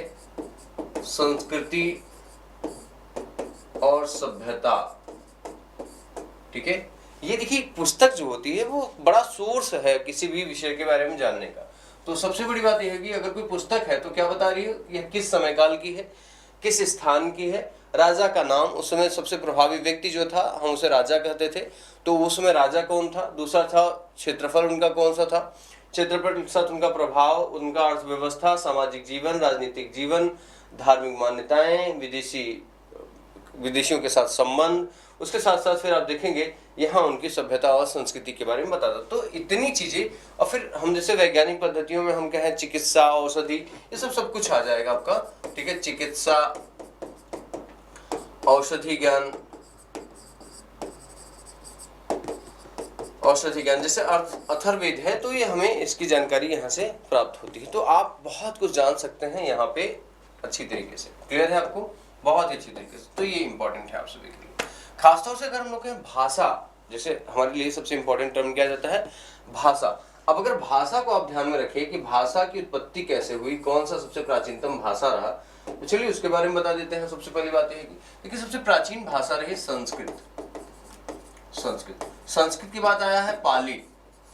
संस्कृति और सभ्यता, ठीक है। ये देखिए पुस्तक जो होती है वो बड़ा सोर्स है किसी भी विषय के बारे में जानने का। तो सबसे बड़ी बात यह है कि अगर कोई पुस्तक है तो क्या बता रही है, यह किस समय काल की है, किस स्थान की है, राजा का नाम, उस समय सबसे प्रभावी व्यक्ति जो था हम उसे राजा कहते थे, तो उस समय राजा कौन था, दूसरा था क्षेत्रफल उनका कौन सा था, क्षेत्रफल के साथ उनका प्रभाव, उनका अर्थव्यवस्था, सामाजिक जीवन, राजनीतिक जीवन, धार्मिक मान्यताएं, विदेशियों के साथ संबंध, उसके साथ साथ फिर आप देखेंगे यहाँ उनकी सभ्यता और संस्कृति के बारे में बताता। तो इतनी चीजें, और फिर हम जैसे वैज्ञानिक पद्धतियों में हम कहें चिकित्सा, औषधि, ये सब कुछ आ जाएगा आपका, ठीक है। चिकित्सा, औषधि ज्ञान, जैसे अथर्ववेद है तो ये हमें इसकी जानकारी यहाँ से प्राप्त होती है। तो आप बहुत कुछ जान सकते हैं यहाँ पे अच्छी तरीके से। क्लियर है आपको? बहुत ही अच्छी तरीके से। तो ये इंपॉर्टेंट है आप सभी के लिए। खासतौर से अगर हम लोग कहें भाषा, जैसे हमारे लिए सबसे इंपॉर्टेंट टर्म क्या जाता है, भाषा। अब अगर भाषा को आप ध्यान में रखें कि भाषा की उत्पत्ति कैसे हुई, कौन सा सबसे प्राचीनतम भाषा रहा, तो चलिए उसके बारे में बता देते हैं। सबसे पहली बात यह है कि देखिए सबसे प्राचीन भाषा रही संस्कृत। संस्कृत की बात आया है पाली,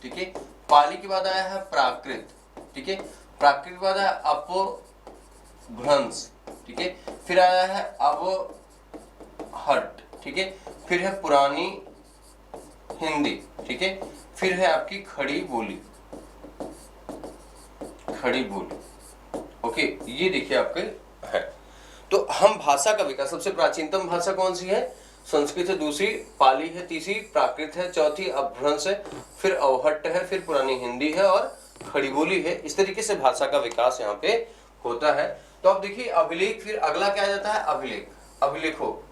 ठीक है। पाली के बाद आया है प्राकृत, ठीक है। प्राकृत के बाद आया अपभ्रंश, ठीक है। फिर आया है अवहट्ट, ठीक है। फिर है पुरानी हिंदी, ठीक है। फिर है आपकी खड़ी बोली, खड़ी बोली, ओके। ये देखिए आपके है। तो हम भाषा का विकास, सबसे प्राचीनतम भाषा कौन सी है? संस्कृत है, दूसरी पाली है, तीसरी प्राकृत है, चौथी अपभ्रंश है, फिर अवहट्ट है, फिर पुरानी हिंदी है और खड़ी बोली है। इस तरीके से भाषा का विकास यहाँ पे होता है। तो अब देखिए अभिलेख, फिर अगला क्या आ जाता है? अभिलेख, अभिलेखो।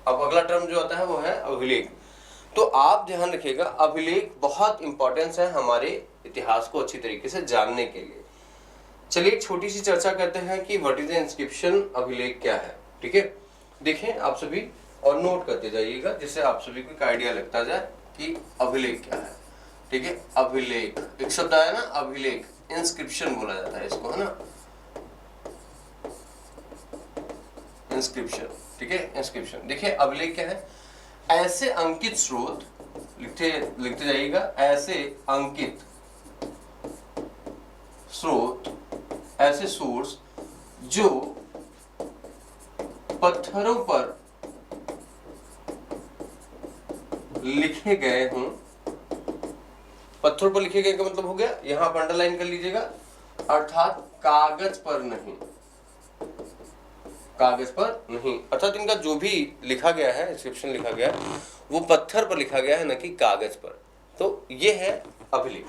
अब अगला टर्म जो आता है वो है अभिलेख। तो आप ध्यान रखिएगा, अभिलेख बहुत इंपॉर्टेंस है हमारे इतिहास को अच्छी तरीके से जानने के लिए। चलिए एक छोटी सी चर्चा करते हैं कि व्हाट इज द इंस्क्रिप्शन, अभिलेख क्या है, ठीक है। देखें आप सभी और नोट करते जाइएगा, जिससे आप सभी को एक आइडिया लगता जाए कि अभिलेख क्या है, ठीक है। अभिलेख, एक शब्द आया ना अभिलेख, इंस्क्रिप्शन बोला जाता है इसको, है ना, इंस्क्रिप्शन, ठीक है, इंस्क्रिप्शन। देखिए अभिलेख क्या है? ऐसे अंकित स्रोत, लिखते जाइएगा, ऐसे अंकित स्रोत, ऐसे सोर्स जो पत्थरों पर लिखे गए हों। पत्थरों पर लिखे गए का मतलब हो गया, यहां पर अंडरलाइन कर लीजिएगा, अर्थात कागज पर नहीं, कागज पर नहीं, अर्थात इनका जो भी लिखा गया है, इंस्क्रिप्शन लिखा गया है, वो पत्थर पर लिखा गया है, न कि कागज पर। तो ये है अभिलेख।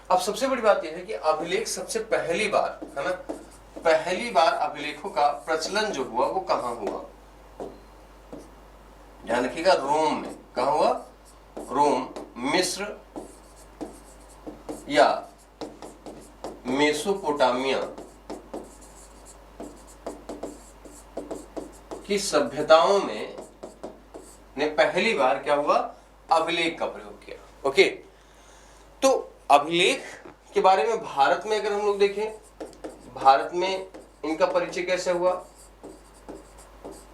अब सबसे बड़ी बात यह है कि अभिलेख सबसे पहली बार, है ना, पहली बार अभिलेखों का प्रचलन जो हुआ वो कहां हुआ? ध्यान रखिएगा, रोम में। कहां हुआ? रोम, मिस्र या मेसोपोटामिया की सभ्यताओं में ने पहली बार क्या हुआ? अभिलेख का प्रयोग किया, ओके। तो अभिलेख के बारे में भारत में अगर हम लोग देखें, भारत में इनका परिचय कैसे हुआ?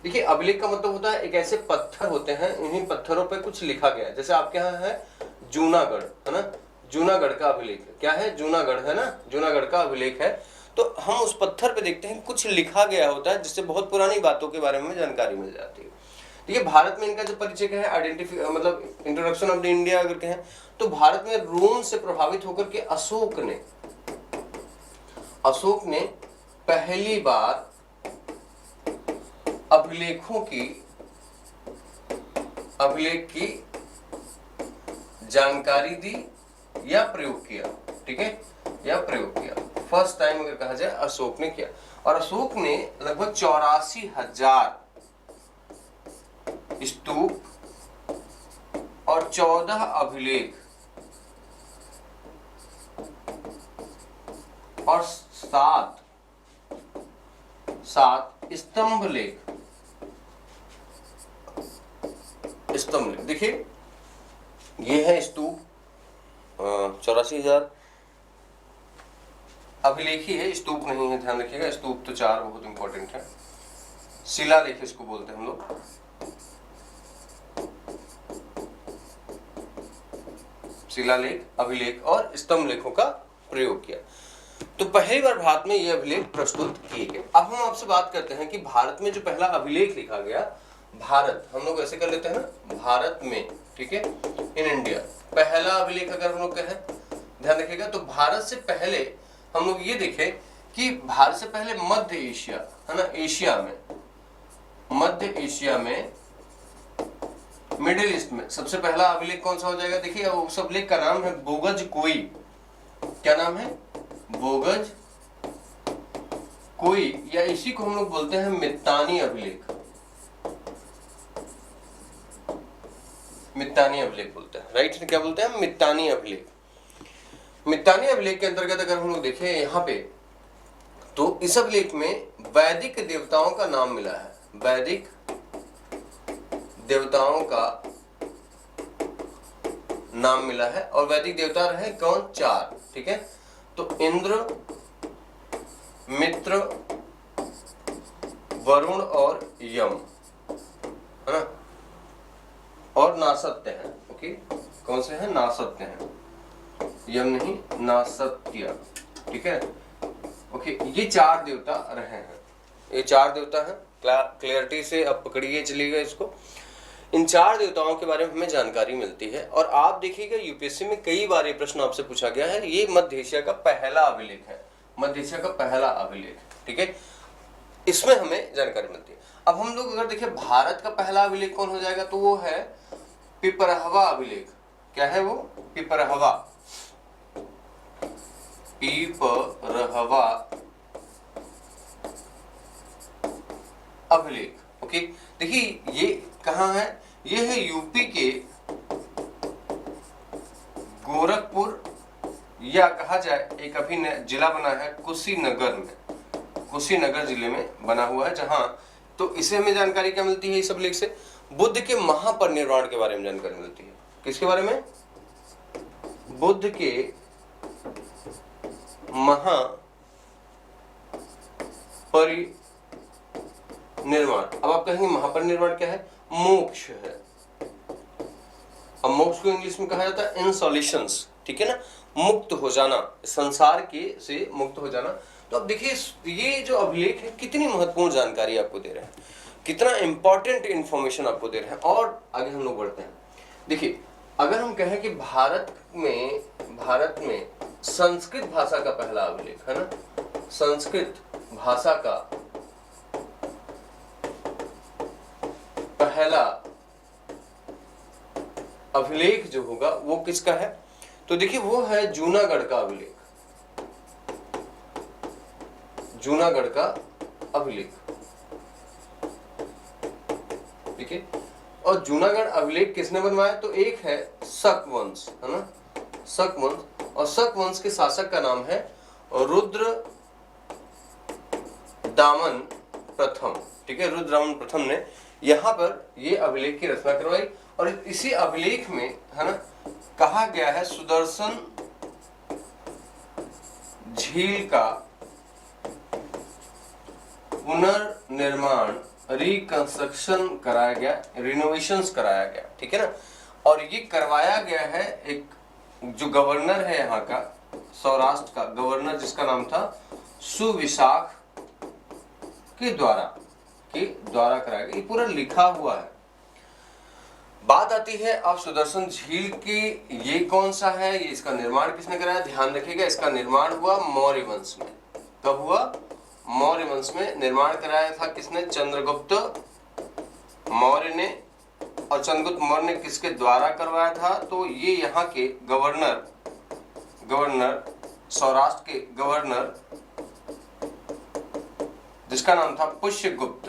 देखिए अभिलेख का मतलब होता है एक ऐसे पत्थर होते हैं, इन्हीं पत्थरों पे कुछ लिखा गया है। जैसे आपके यहाँ है जूनागढ़, है ना, जूनागढ़ का अभिलेख क्या है? जूनागढ़, है ना, जूनागढ़ का अभिलेख है। तो हम उस पत्थर पे देखते हैं कुछ लिखा गया होता है, जिससे बहुत पुरानी बातों के बारे में जानकारी मिल जाती है। देखिए भारत में इनका जो परिचय है, आइडेंटिफी मतलब इंट्रोडक्शन ऑफ द इंडिया अगर कहें, तो भारत में रोम से प्रभावित होकर के अशोक ने पहली बार अभिलेख की जानकारी दी या प्रयोग किया, ठीक है, या प्रयोग किया। फर्स्ट टाइम अगर कहा जाए अशोक ने किया, और अशोक ने लगभग 84,000 स्तूप और 14 अभिलेख और 7 स्तंभ लेख। देखिए ये है स्तूप, 84,000 अभिलेख ही है, स्तूप नहीं है, ध्यान रखिएगा। स्तूप तो 4 बहुत इंपॉर्टेंट है। शिलालेख इसको बोलते हैं हम लोग। शिलालेख, अभिलेख और स्तंभ लेखों का प्रयोग किया। तो पहली बार भारत में ये अभिलेख प्रस्तुत किए गए। अब हम आपसे बात करते हैं कि भारत में जो पहला अभिलेख लिखा गया, भारत, हम लोग ऐसे कर लेते हैं ना, भारत में, ठीक है, इन इंडिया पहला अभिलेख अगर हम लोग कहें, ध्यान रखिएगा, तो भारत से पहले हम लोग ये देखें कि भारत से पहले मध्य एशिया, है ना, एशिया में, मध्य एशिया में, मिडिल ईस्ट में सबसे पहला अभिलेख कौन सा हो जाएगा? देखिए उस अभिलेख का नाम है बोगज कोई। क्या नाम है? बोगज कोई, या इसी को हम लोग बोलते हैं मित्तानी अभिलेख। मित्तानी अभिलेख बोलते हैं, राइट, क्या बोलते हैं? मित्तानी अभिलेख। मित्तानी अभिलेख के अंतर्गत अगर हम लोग देखें यहाँ पे, तो इस अभिलेख में वैदिक देवताओं का नाम मिला है। वैदिक देवताओं का नाम मिला है, और वैदिक देवता रहे कौन? 4, ठीक है। तो इंद्र, मित्र, वरुण और यम, है ना, और नासत्य हैं, ओके। कौन से हैं? नासत्य हैं। यम नहीं, नासत्य, ठीक है। ओके, ये 4 देवता रहे हैं, ये 4 देवता हैं। क्लियरिटी से अब पकड़िए चलिएगा इसको। इन 4 देवताओं के बारे में हमें जानकारी मिलती है। और आप देखिएगा यूपीएससी में कई बार ये प्रश्न आपसे पूछा गया है। ये मध्य एशिया का पहला अभिलेख है, मध्य एशिया का पहला अभिलेख, ठीक है। इसमें हमें जानकारी मिलती है। अब हम लोग अगर देखिए भारत का पहला अभिलेख कौन हो जाएगा, तो वो है पिपरहवा अभिलेख। क्या है वो? पिपरहवा, पिपरहवा अभिलेख। ओके, देखिए ये कहाँ है? ये है यूपी के गोरखपुर, या कहा जाए एक अभी जिला बना है कुशीनगर में, कुशीनगर जिले में बना हुआ है जहां। तो इसे हमें जानकारी क्या मिलती है इस अभिलेख से? बुद्ध के महापरिनिर्वाण के बारे में जानकारी मिलती है। किसके बारे में? बुद्ध के महापरिनिर्वाण। अब आप कहेंगे महापरिनिर्वाण क्या है? मोक्ष है। अब मोक्ष को इंग्लिश में कहा जाता है इंसोल्यूशंस, ठीक है ना, मुक्त हो जाना, संसार के से मुक्त हो जाना। तो अब देखिए ये जो अभिलेख है कितनी महत्वपूर्ण जानकारी आपको दे रहे हैं, कितना इंपॉर्टेंट इंफॉर्मेशन आपको दे रहे हैं। और आगे हम लोग बढ़ते हैं। देखिए अगर हम कहें कि भारत में संस्कृत भाषा का पहला अभिलेख है ना, संस्कृत भाषा का पहला अभिलेख जो होगा वो किसका है? तो देखिए वो है जूनागढ़ का अभिलेख, जूनागढ़ का अभिलेख, ठीक है। और जूनागढ़ अभिलेख किसने बनवाया? तो एक है शक वंश, है ना, शक वंश। और शक वंश के शासक का नाम है रुद्र दामन प्रथम, ठीक है। रुद्र दामन प्रथम ने यहाँ पर ये अभिलेख की रचना करवाई। और इसी अभिलेख में, है ना, कहा गया है सुदर्शन झील का पुनर्निर्माण, रिकंस्ट्रक्शन कराया गया, रिनोवेशंस कराया गया, ठीक है ना। और ये करवाया गया है एक जो गवर्नर है यहाँ का, सौराष्ट्र का गवर्नर, जिसका नाम था सुविशाख के द्वारा कराया गया। ये पूरा लिखा हुआ है। बात आती है अब सुदर्शन झील की, ये कौन सा है, ये इसका निर्माण किसने कराया? ध्यान रखिएगा, इसका निर्माण हुआ मौर्य वंश में। कब हुआ? मौर्य वंश में निर्माण कराया था किसने? चंद्रगुप्त मौर्य ने। और चंद्रगुप्त मौर्य ने किसके द्वारा करवाया था? तो ये यहाँ के गवर्नर सौराष्ट्र के गवर्नर, जिसका नाम था पुष्यगुप्त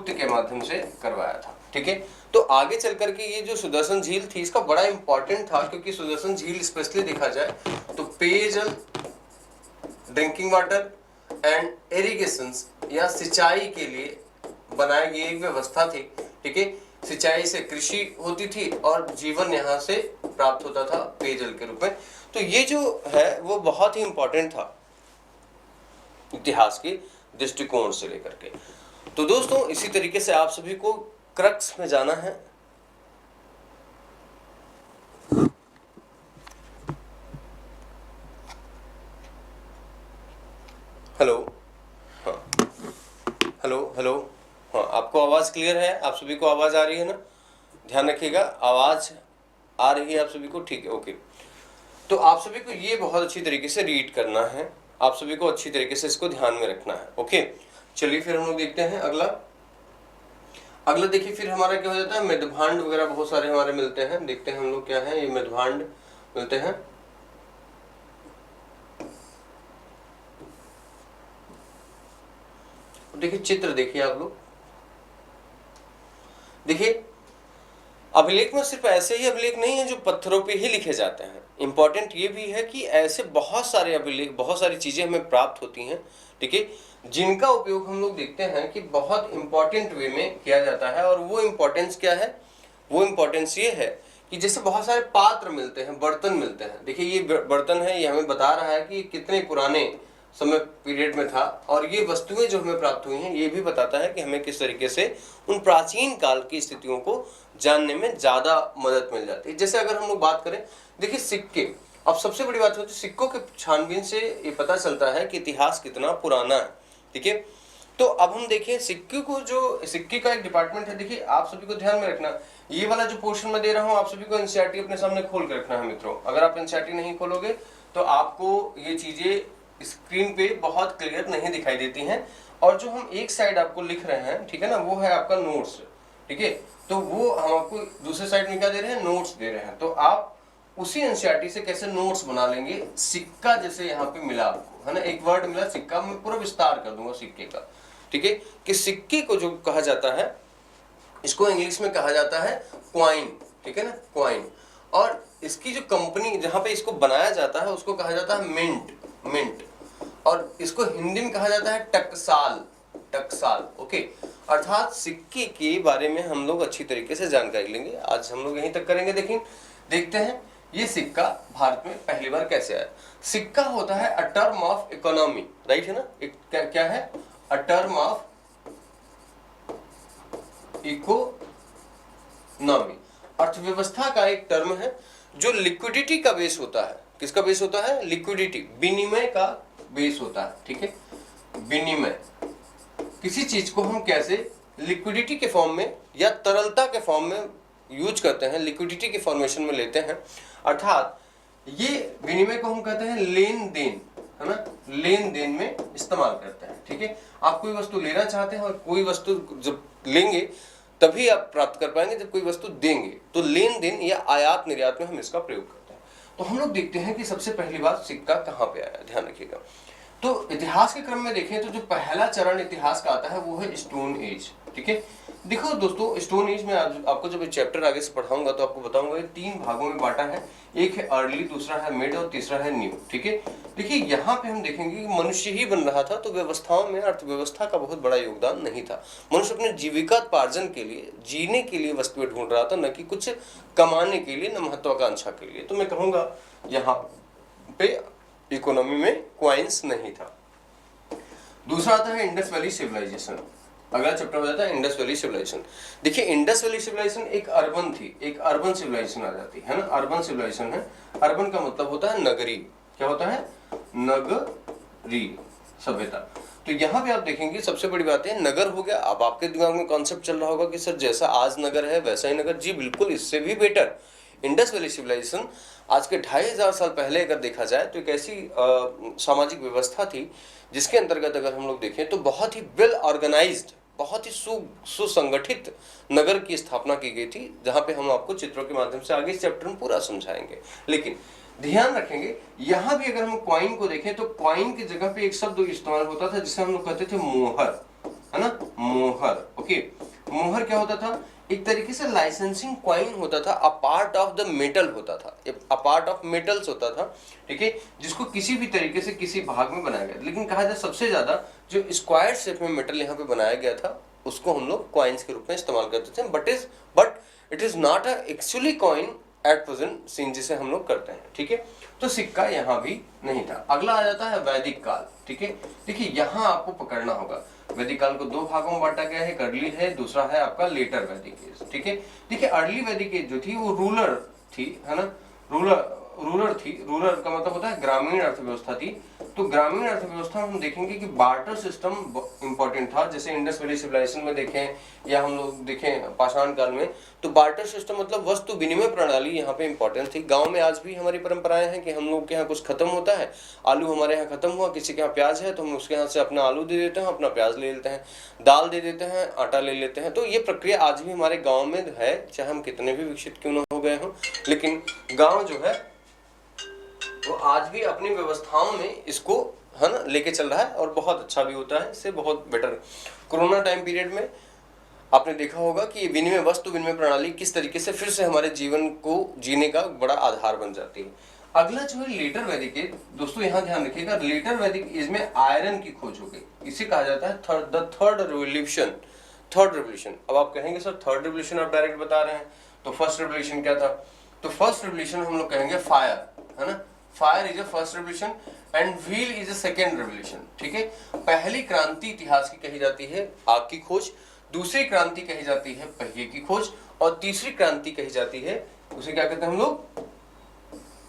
के माध्यम से करवाया था, ठीक है। तो आगे चल करके ये जो सुदर्शन झील थी इसका बड़ा इंपॉर्टेंट था, क्योंकि सुदर्शन झील स्पेशली देखा जाए तो पेयजल, ड्रिंकिंग वाटर एंड इरिगेशन या सिंचाई के लिए बनाई गई एक व्यवस्था थी, ठीक है। सिंचाई से कृषि होती थी और जीवन यहाँ से प्राप्त होता था पेयजल के रूप में। तो ये जो है वो बहुत ही इंपॉर्टेंट था इतिहास के दृष्टिकोण से लेकर के। तो दोस्तों इसी तरीके से आप सभी को क्रक्स में जाना है। हेलो, हाँ, हेलो, हाँ, आपको आवाज क्लियर है? आप सभी को आवाज आ रही है ना? ध्यान रखिएगा, आवाज आ रही है आप सभी को? ठीक है, ओके। तो आप सभी को ये बहुत अच्छी तरीके से रीड करना है, आप सभी को अच्छी तरीके से इसको ध्यान में रखना है, ओके। चलिए फिर हम लोग देखते हैं अगला देखिए फिर हमारा क्या हो जाता है, मेदभांड वगैरह बहुत सारे हमारे मिलते हैं। देखते हैं हम लोग क्या है, ये मेदभांड मिलते हैं। देखिए चित्र देखिए आप लोग, देखिए अभिलेख में सिर्फ ऐसे ही अभिलेख नहीं है जो पत्थरों पे ही लिखे जाते हैं। इंपॉर्टेंट ये भी है कि ऐसे बहुत सारे अभिलेख, बहुत सारी चीजें हमें प्राप्त होती हैं, ठीक है, जिनका उपयोग हम लोग देखते हैं कि बहुत इंपॉर्टेंट वे में किया जाता है। और वो इंपॉर्टेंस क्या है? वो इंपॉर्टेंस ये है कि जैसे बहुत सारे पात्र मिलते हैं, बर्तन मिलते हैं। देखिए ये बर्तन है, ये हमें बता रहा है कि कितने पुराने समय पीरियड में था। और ये वस्तुएं जो हमें प्राप्त हुई हैं ये भी बताता है कि हमें किस तरीके से उन प्राचीन काल की स्थितियों को जानने में ज्यादा मदद मिल जाती है। जैसे अगर हम लोग बात करें, देखिए सिक्के, अब सबसे बड़ी बात होती है सिक्कों के छानबीन से ये पता चलता है कि इतिहास कितना पुराना है, ठीक है। तो अब हम देखें सिक्के को, जो सिक्के का एक डिपार्टमेंट है, देखिए आप सभी को ध्यान में रखना, ये वाला जो पोर्शन मैं दे रहा हूँ आप सभी को एनसीईआरटी अपने सामने खोल के रखना है मित्रों। अगर आप एनसीईआरटी नहीं खोलोगे तो आपको ये चीजें स्क्रीन पे बहुत क्लियर नहीं दिखाई देती हैं। और जो हम एक साइड आपको लिख रहे हैं, ठीक है ना, वो है आपका नोट्स, ठीक है। तो वो हम आपको दूसरे साइड में क्या दे रहे हैं, नोट्स दे रहे हैं। तो आप उसी एनसीईआरटी से कैसे नोट्स बना लेंगे, सिक्का जैसे यहाँ पे मिला आपको, है ना, एक वर्ड मिला सिक्का, मैं पूरा विस्तार कर दूंगा सिक्के का, ठीक है। कि सिक्के को जो कहा जाता है, इसको इंग्लिश में कहा जाता है क्वाइन, ठीक है ना, क्वाइन। और इसकी जो कंपनी जहां पे इसको बनाया जाता है उसको कहा जाता है मिंट, मिंट। और इसको हिंदी में कहा जाता है टकसाल, टकसाल, ओके। अर्थात सिक्के के बारे में हम लोग अच्छी तरीके से जानकारी लेंगे, आज हम लोग यहीं तक करेंगे। देखते हैं ये सिक्का भारत में पहली बार कैसे आया। सिक्का होता है a term of economy, right है ना, एक क्या है, अ टर्म ऑफ इकोनॉमी, अर्थव्यवस्था का एक टर्म है जो लिक्विडिटी का बेस होता है। किसका बेस होता है, लिक्विडिटी, विनिमय का बेस होता है, ठीक है। विनिमय, किसी चीज को हम कैसे लिक्विडिटी के फॉर्म में या तरलता के फॉर्म में यूज करते हैं, लिक्विडिटी के फॉर्मेशन में लेते हैं। अर्थात ये विनिमय को हम कहते हैं लेन देन, है ना, लेन देन में इस्तेमाल करते हैं, ठीक है। आप कोई वस्तु लेना चाहते हैं और कोई वस्तु जब लेंगे तभी आप प्राप्त कर पाएंगे जब कोई वस्तु देंगे, तो लेन देन या आयात निर्यात में हम इसका प्रयोग करते हैं। तो हम लोग देखते हैं कि सबसे पहली बार सिक्का कहाँ पे आया, ध्यान रखिएगा। तो इतिहास के क्रम में देखें तो जो पहला चरण इतिहास का आता है वो है स्टोन एज, ठीक है। देखो दोस्तों, स्टोन एज में आपको जब चैप्टर आगे से पढ़ाऊंगा तो आपको बताऊंगा ये 3 भागों में बांटा है, एक है अर्ली, दूसरा है मिड और तीसरा है न्यू, ठीक है। देखिए यहाँ पे हम देखेंगे कि मनुष्य ही बन रहा था, तो व्यवस्थाओं में अर्थव्यवस्था का बहुत बड़ा योगदान नहीं था। मनुष्य अपने जीविकोपार्जन के लिए, जीने के लिए वस्तुएं ढूंढ रहा था, न कि कुछ कमाने के लिए, न महत्वाकांक्षा के लिए। तो मैं कहूंगा यहाँ पे इकोनॉमी में क्वाइंस नहीं था। दूसरा आता है इंडस वैली सिविलाइजेशन, अगला चैप्टर हो जाता है इंडस वैली सिविलाइजेशन। देखिए इंडस वैली सिविलाइजेशन एक अर्बन थी, एक अर्बन सिविलाइजेशन आ जाती है ना, अर्बन सिविलाइजेशन है। अर्बन का मतलब होता है नगरी, क्या होता है, नगरी सभ्यता। तो यहाँ पे आप देखेंगे सबसे बड़ी बात है नगर हो गया। अब आपके दिमाग में कॉन्सेप्ट चल रहा होगा कि सर जैसा आज नगर है वैसा ही नगर, जी बिल्कुल, इससे भी बेटर। इंडस वैली सिविलाइजेशन आज के 2500 साल पहले अगर देखा जाए तो एक ऐसी सामाजिक व्यवस्था थी जिसके अंतर्गत अगर हम लोग देखें तो बहुत ही वेल ऑर्गेनाइज्ड, बहुत ही सुसंगठित नगर की स्थापना की गई थी, जहां पे हम आपको चित्रों के माध्यम से आगे इस चैप्टर में पूरा समझाएंगे। लेकिन ध्यान रखेंगे यहाँ भी अगर हम क्वाइन को देखें तो क्वाइन की जगह पे एक शब्द इस्तेमाल होता था जिसे हम लोग कहते थे मोहर, है ना, मोहर, ओके। मोहर क्या होता था, एक तरीके से लाइसेंसिंग क्वाइन होता था, a part of the metal होता था, अ पार्ट ऑफ मेटल्स होता था, ठीक है, जिसको किसी भी तरीके से किसी भाग में बनाया गया। लेकिन कहा जाए सबसे ज्यादा जो स्क्वायर शेप में मेटल यहाँ पे बनाया गया था उसको हम लोग क्वाइंस के रूप में इस्तेमाल करते थे, but it is not a actually coin at present scene जिसे हम लोग करते हैं, ठीक है। तो सिक्का यहाँ भी नहीं था। अगला आ जाता है वैदिक काल, ठीक है। देखिए यहाँ आपको पकड़ना होगा, वैदिक काल को 2 भागों में बांटा गया है, एक अर्ली है, दूसरा है आपका लेटर वैदिक एज, ठीक है। देखिए अर्ली वैदिक एज जो थी वो रूलर थी, है ना, रूलर थी। रूलर का मतलब होता है ग्रामीण अर्थव्यवस्था थी। तो ग्रामीण अर्थव्यवस्था हम देखेंगे कि बार्टर सिस्टम इंपॉर्टेंट था। जैसे इंडस वैली सिविलाइजेशन में देखें या हम लोग देखें पाषाण काल में, तो बार्टर सिस्टम मतलब वस्तु विनिमय प्रणाली यहाँ पे इंपॉर्टेंट थी। गांव में आज भी हमारी परंपराएं हैं कि हम लोग के यहाँ कुछ खत्म होता है, आलू हमारे यहाँ खत्म हुआ, किसी के यहाँ प्याज है तो हम उसके यहाँ से अपना आलू दे देते हैं, अपना प्याज ले लेते हैं, दाल दे देते हैं, आटा ले लेते हैं। तो ये प्रक्रिया आज भी हमारे गाँव में है, चाहे हम कितने भी विकसित क्यों न हो गए हों, लेकिन गाँव जो है वो आज भी अपनी व्यवस्थाओं में इसको, है ना, लेके चल रहा है और बहुत अच्छा भी होता है, इससे बहुत बेटर। कोरोना टाइम पीरियड में आपने देखा होगा कि विनिमय, वस्तु विनिमय प्रणाली किस तरीके से फिर से हमारे जीवन को जीने का बड़ा आधार बन जाती है। अगला जो है लेटर वैदिक एज, दोस्तों यहाँ ध्यान रखिएगा, लेटर वैदिक एज में आयरन की खोज हो गई। इसे कहा जाता है थर्ड रेवोल्यूशन। अब आप कहेंगे सर थर्ड रेवोल्यूशन आप डायरेक्ट बता रहे हैं, तो फर्स्ट रेवोल्यूशन क्या था? तो फर्स्ट रेवोल्यूशन हम लोग कहेंगे फायर, है ना, fire is a first revolution and wheel is a second revolution, ठीक है। पहली क्रांति इतिहास की कही जाती है आग की खोज, दूसरी क्रांति कही जाती है पहिए की खोज, और तीसरी क्रांति कही जाती है, उसे क्या कहते हैं हम लोग,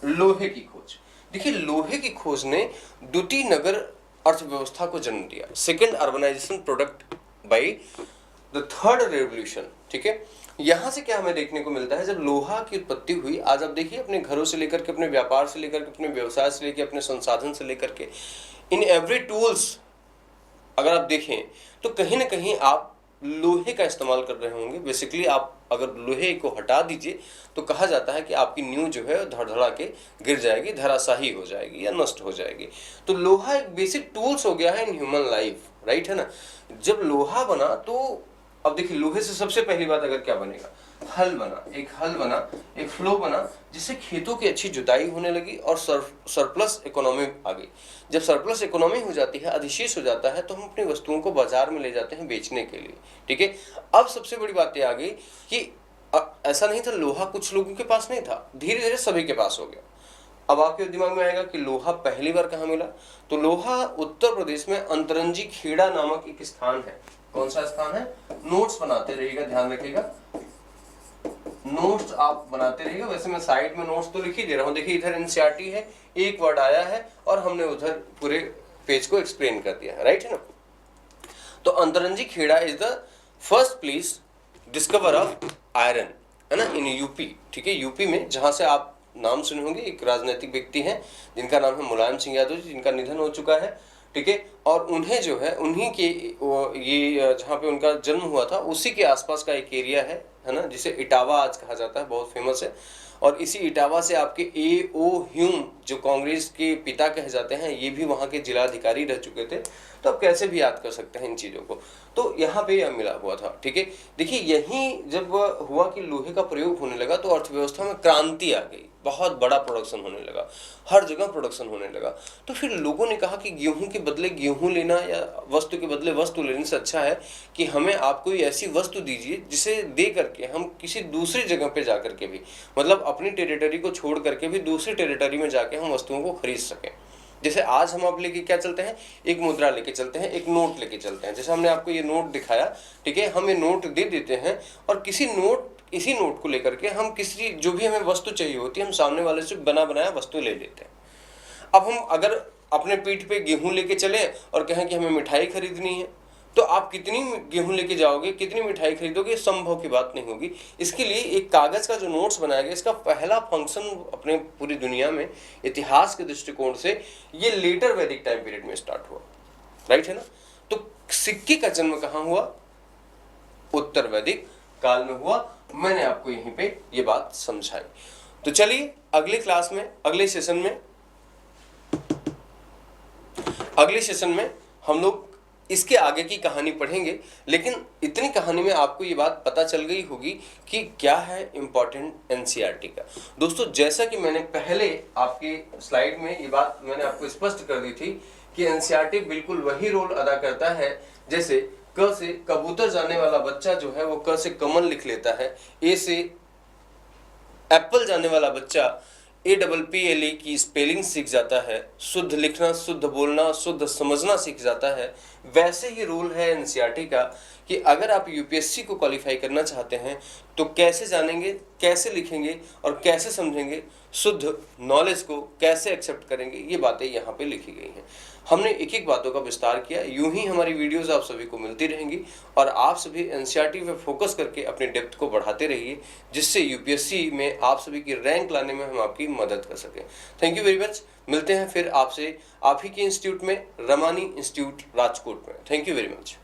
लोहे की खोज। देखिए लोहे की खोज ने द्वितीय नगर अर्थव्यवस्था को जन्म दिया, second urbanisation product by the third revolution. ठीक है, यहां से क्या हमें देखने को मिलता है, जब लोहा की उत्पत्ति हुई, आज आप देखिए अपने घरों से लेकर के, अपने व्यापार से लेकर के, अपने व्यवसाय से लेकर, अपने संसाधन से लेकर के, इन एवरी टूल्स अगर आप देखें तो कहीं ना कहीं आप लोहे का इस्तेमाल कर रहे होंगे। बेसिकली आप अगर लोहे को हटा दीजिए तो कहा जाता है कि आपकी नींव जो है धड़धड़ा के गिर जाएगी, धराशाही हो जाएगी या नष्ट हो जाएगी। तो लोहा एक बेसिक टूल्स हो गया है इन ह्यूमन लाइफ, राइट है ना। जब लोहा बना तो अब देखिए लोहे से सबसे पहली बात अगर क्या बनेगा, हल बना, एक हल बना, एक फ्लो बना, जिससे खेतों की अच्छी जुताई होने लगी और सरप्लस इकोनॉमी आ गई। जब सरप्लस इकोनॉमी हो जाती है, अधिशेष हो जाता है, तो हम अपनी वस्तुओं को बाजार में ले जाते हैं बेचने के लिए। ठीक है, अब सबसे बड़ी बात यह आ गई कि ऐसा नहीं था, लोहा कुछ लोगों के पास नहीं था, धीरे धीरे सभी के पास हो गया। अब आपके दिमाग में आएगा कि लोहा पहली बार कहाँ मिला, तो लोहा उत्तर प्रदेश में अंतरंजी खेड़ा नामक एक स्थान है। कौन सा स्थान है, नोट्स बनाते रहिएगा, ध्यान रखिएगा, नोट्स आप बनाते रहिएगा। वैसे मैं साइड में नोट्स तो लिख ही दे रहा हूं, देखिए इधर एनसीईआरटी है, एक वर्ड आया है और हमने उधर पूरे पेज को एक्सप्लेन कर दिया है, राइट है ना। तो Atranji Khera is the first place discover of iron, है ना, इन यूपी। ठीक है, यूपी में, जहां से आप नाम सुने होंगे, एक राजनीतिक व्यक्ति हैं जिनका नाम है मुलायम सिंह यादव जी, जिनका निधन हो चुका है। ठीक है, और उन्हें जो है, उन्हीं के ये जहाँ पे उनका जन्म हुआ था उसी के आसपास का एक एरिया है ना, जिसे इटावा आज कहा जाता है, बहुत फेमस है। और इसी इटावा से आपके A.O. ह्यूम जो कांग्रेस के पिता कहे जाते हैं, ये भी वहाँ के जिलाधिकारी रह चुके थे। तो आप कैसे भी याद कर सकते हैं इन चीज़ों को। तो यहाँ पे यह मिला हुआ था। ठीक है, देखिए यहीं जब हुआ कि लोहे का प्रयोग होने लगा तो अर्थव्यवस्था में क्रांति आ गई, बहुत बड़ा प्रोडक्शन होने लगा, हर जगह प्रोडक्शन होने लगा। तो फिर लोगों ने कहा कि गेहूं के बदले गेहूं लेना या वस्तु के बदले वस्तु लेने से अच्छा है कि हमें आप कोई ऐसी वस्तु दीजिए जिसे दे करके हम किसी दूसरी जगह पे जा करके भी, मतलब अपनी टेरिटरी को छोड़ करके भी दूसरी टेरिटरी में जाके हम वस्तुओं को खरीद सकें। जैसे आज हम आप लेके क्या चलते हैं, एक मुद्रा लेके चलते हैं, एक नोट लेके चलते हैं। जैसे हमने आपको ये नोट दिखाया, ठीक है, हम ये नोट दे देते हैं और इसी नोट को लेकर के हम किसी जो भी हमें वस्तु चाहिए होती है, हम सामने वाले से बना बनाया वस्तु ले लेते हैं। अब हम अगर अपने पीठ पे गेहूं लेके चले और कहें कि हमें मिठाई खरीदनी है, तो आप कितनी गेहूं लेके जाओगे, कितनी मिठाई खरीदोगे, संभव की बात नहीं होगी। इसके लिए एक कागज का जो नोट्स बनाया गया, इसका पहला फंक्शन अपने पूरी दुनिया में इतिहास के दृष्टिकोण से ये लेटर वैदिक टाइम पीरियड में स्टार्ट हुआ, राइट है ना। तो सिक्के का जन्म कहाँ हुआ, उत्तर वैदिक काल में हुआ। मैंने आपको यहीं पे ये बात समझाई। तो चलिए अगले क्लास में, अगले सेशन में हम लोग इसके आगे की कहानी पढ़ेंगे। लेकिन इतनी कहानी में आपको ये बात पता चल गई होगी कि क्या है इम्पोर्टेंट एनसीईआरटी का। दोस्तों जैसा कि मैंने पहले आपके स्लाइड में ये बात मैंने आपको स्पष्ट कर दी थी कि एनसीईआरटी बिल्कुल वही रोल अदा करता है जैसे क से कबूतर जाने वाला बच्चा जो है वो क से कमल लिख लेता है, ए से एप्पल जाने वाला बच्चा APPLE की स्पेलिंग सीख जाता है, शुद्ध लिखना, शुद्ध बोलना, शुद्ध समझना सीख जाता है। वैसे ही रूल है एनसीईआरटी का कि अगर आप यूपीएससी को क्वालिफाई करना चाहते हैं तो कैसे जानेंगे, कैसे लिखेंगे और कैसे समझेंगे, शुद्ध नॉलेज को कैसे एक्सेप्ट करेंगे, ये बातें यहाँ पे लिखी गई हैं। हमने एक एक बातों का विस्तार किया। यूं ही हमारी वीडियोस आप सभी को मिलती रहेंगी और आप सभी एनसीईआरटी पे फोकस करके अपने डेप्थ को बढ़ाते रहिए, जिससे यूपीएससी में आप सभी की रैंक लाने में हम आपकी मदद कर सकें। Thank you very much. मिलते हैं फिर आपसे आप ही के इंस्टीट्यूट में, रमानी इंस्टीट्यूट राजकोट में। Thank you very much.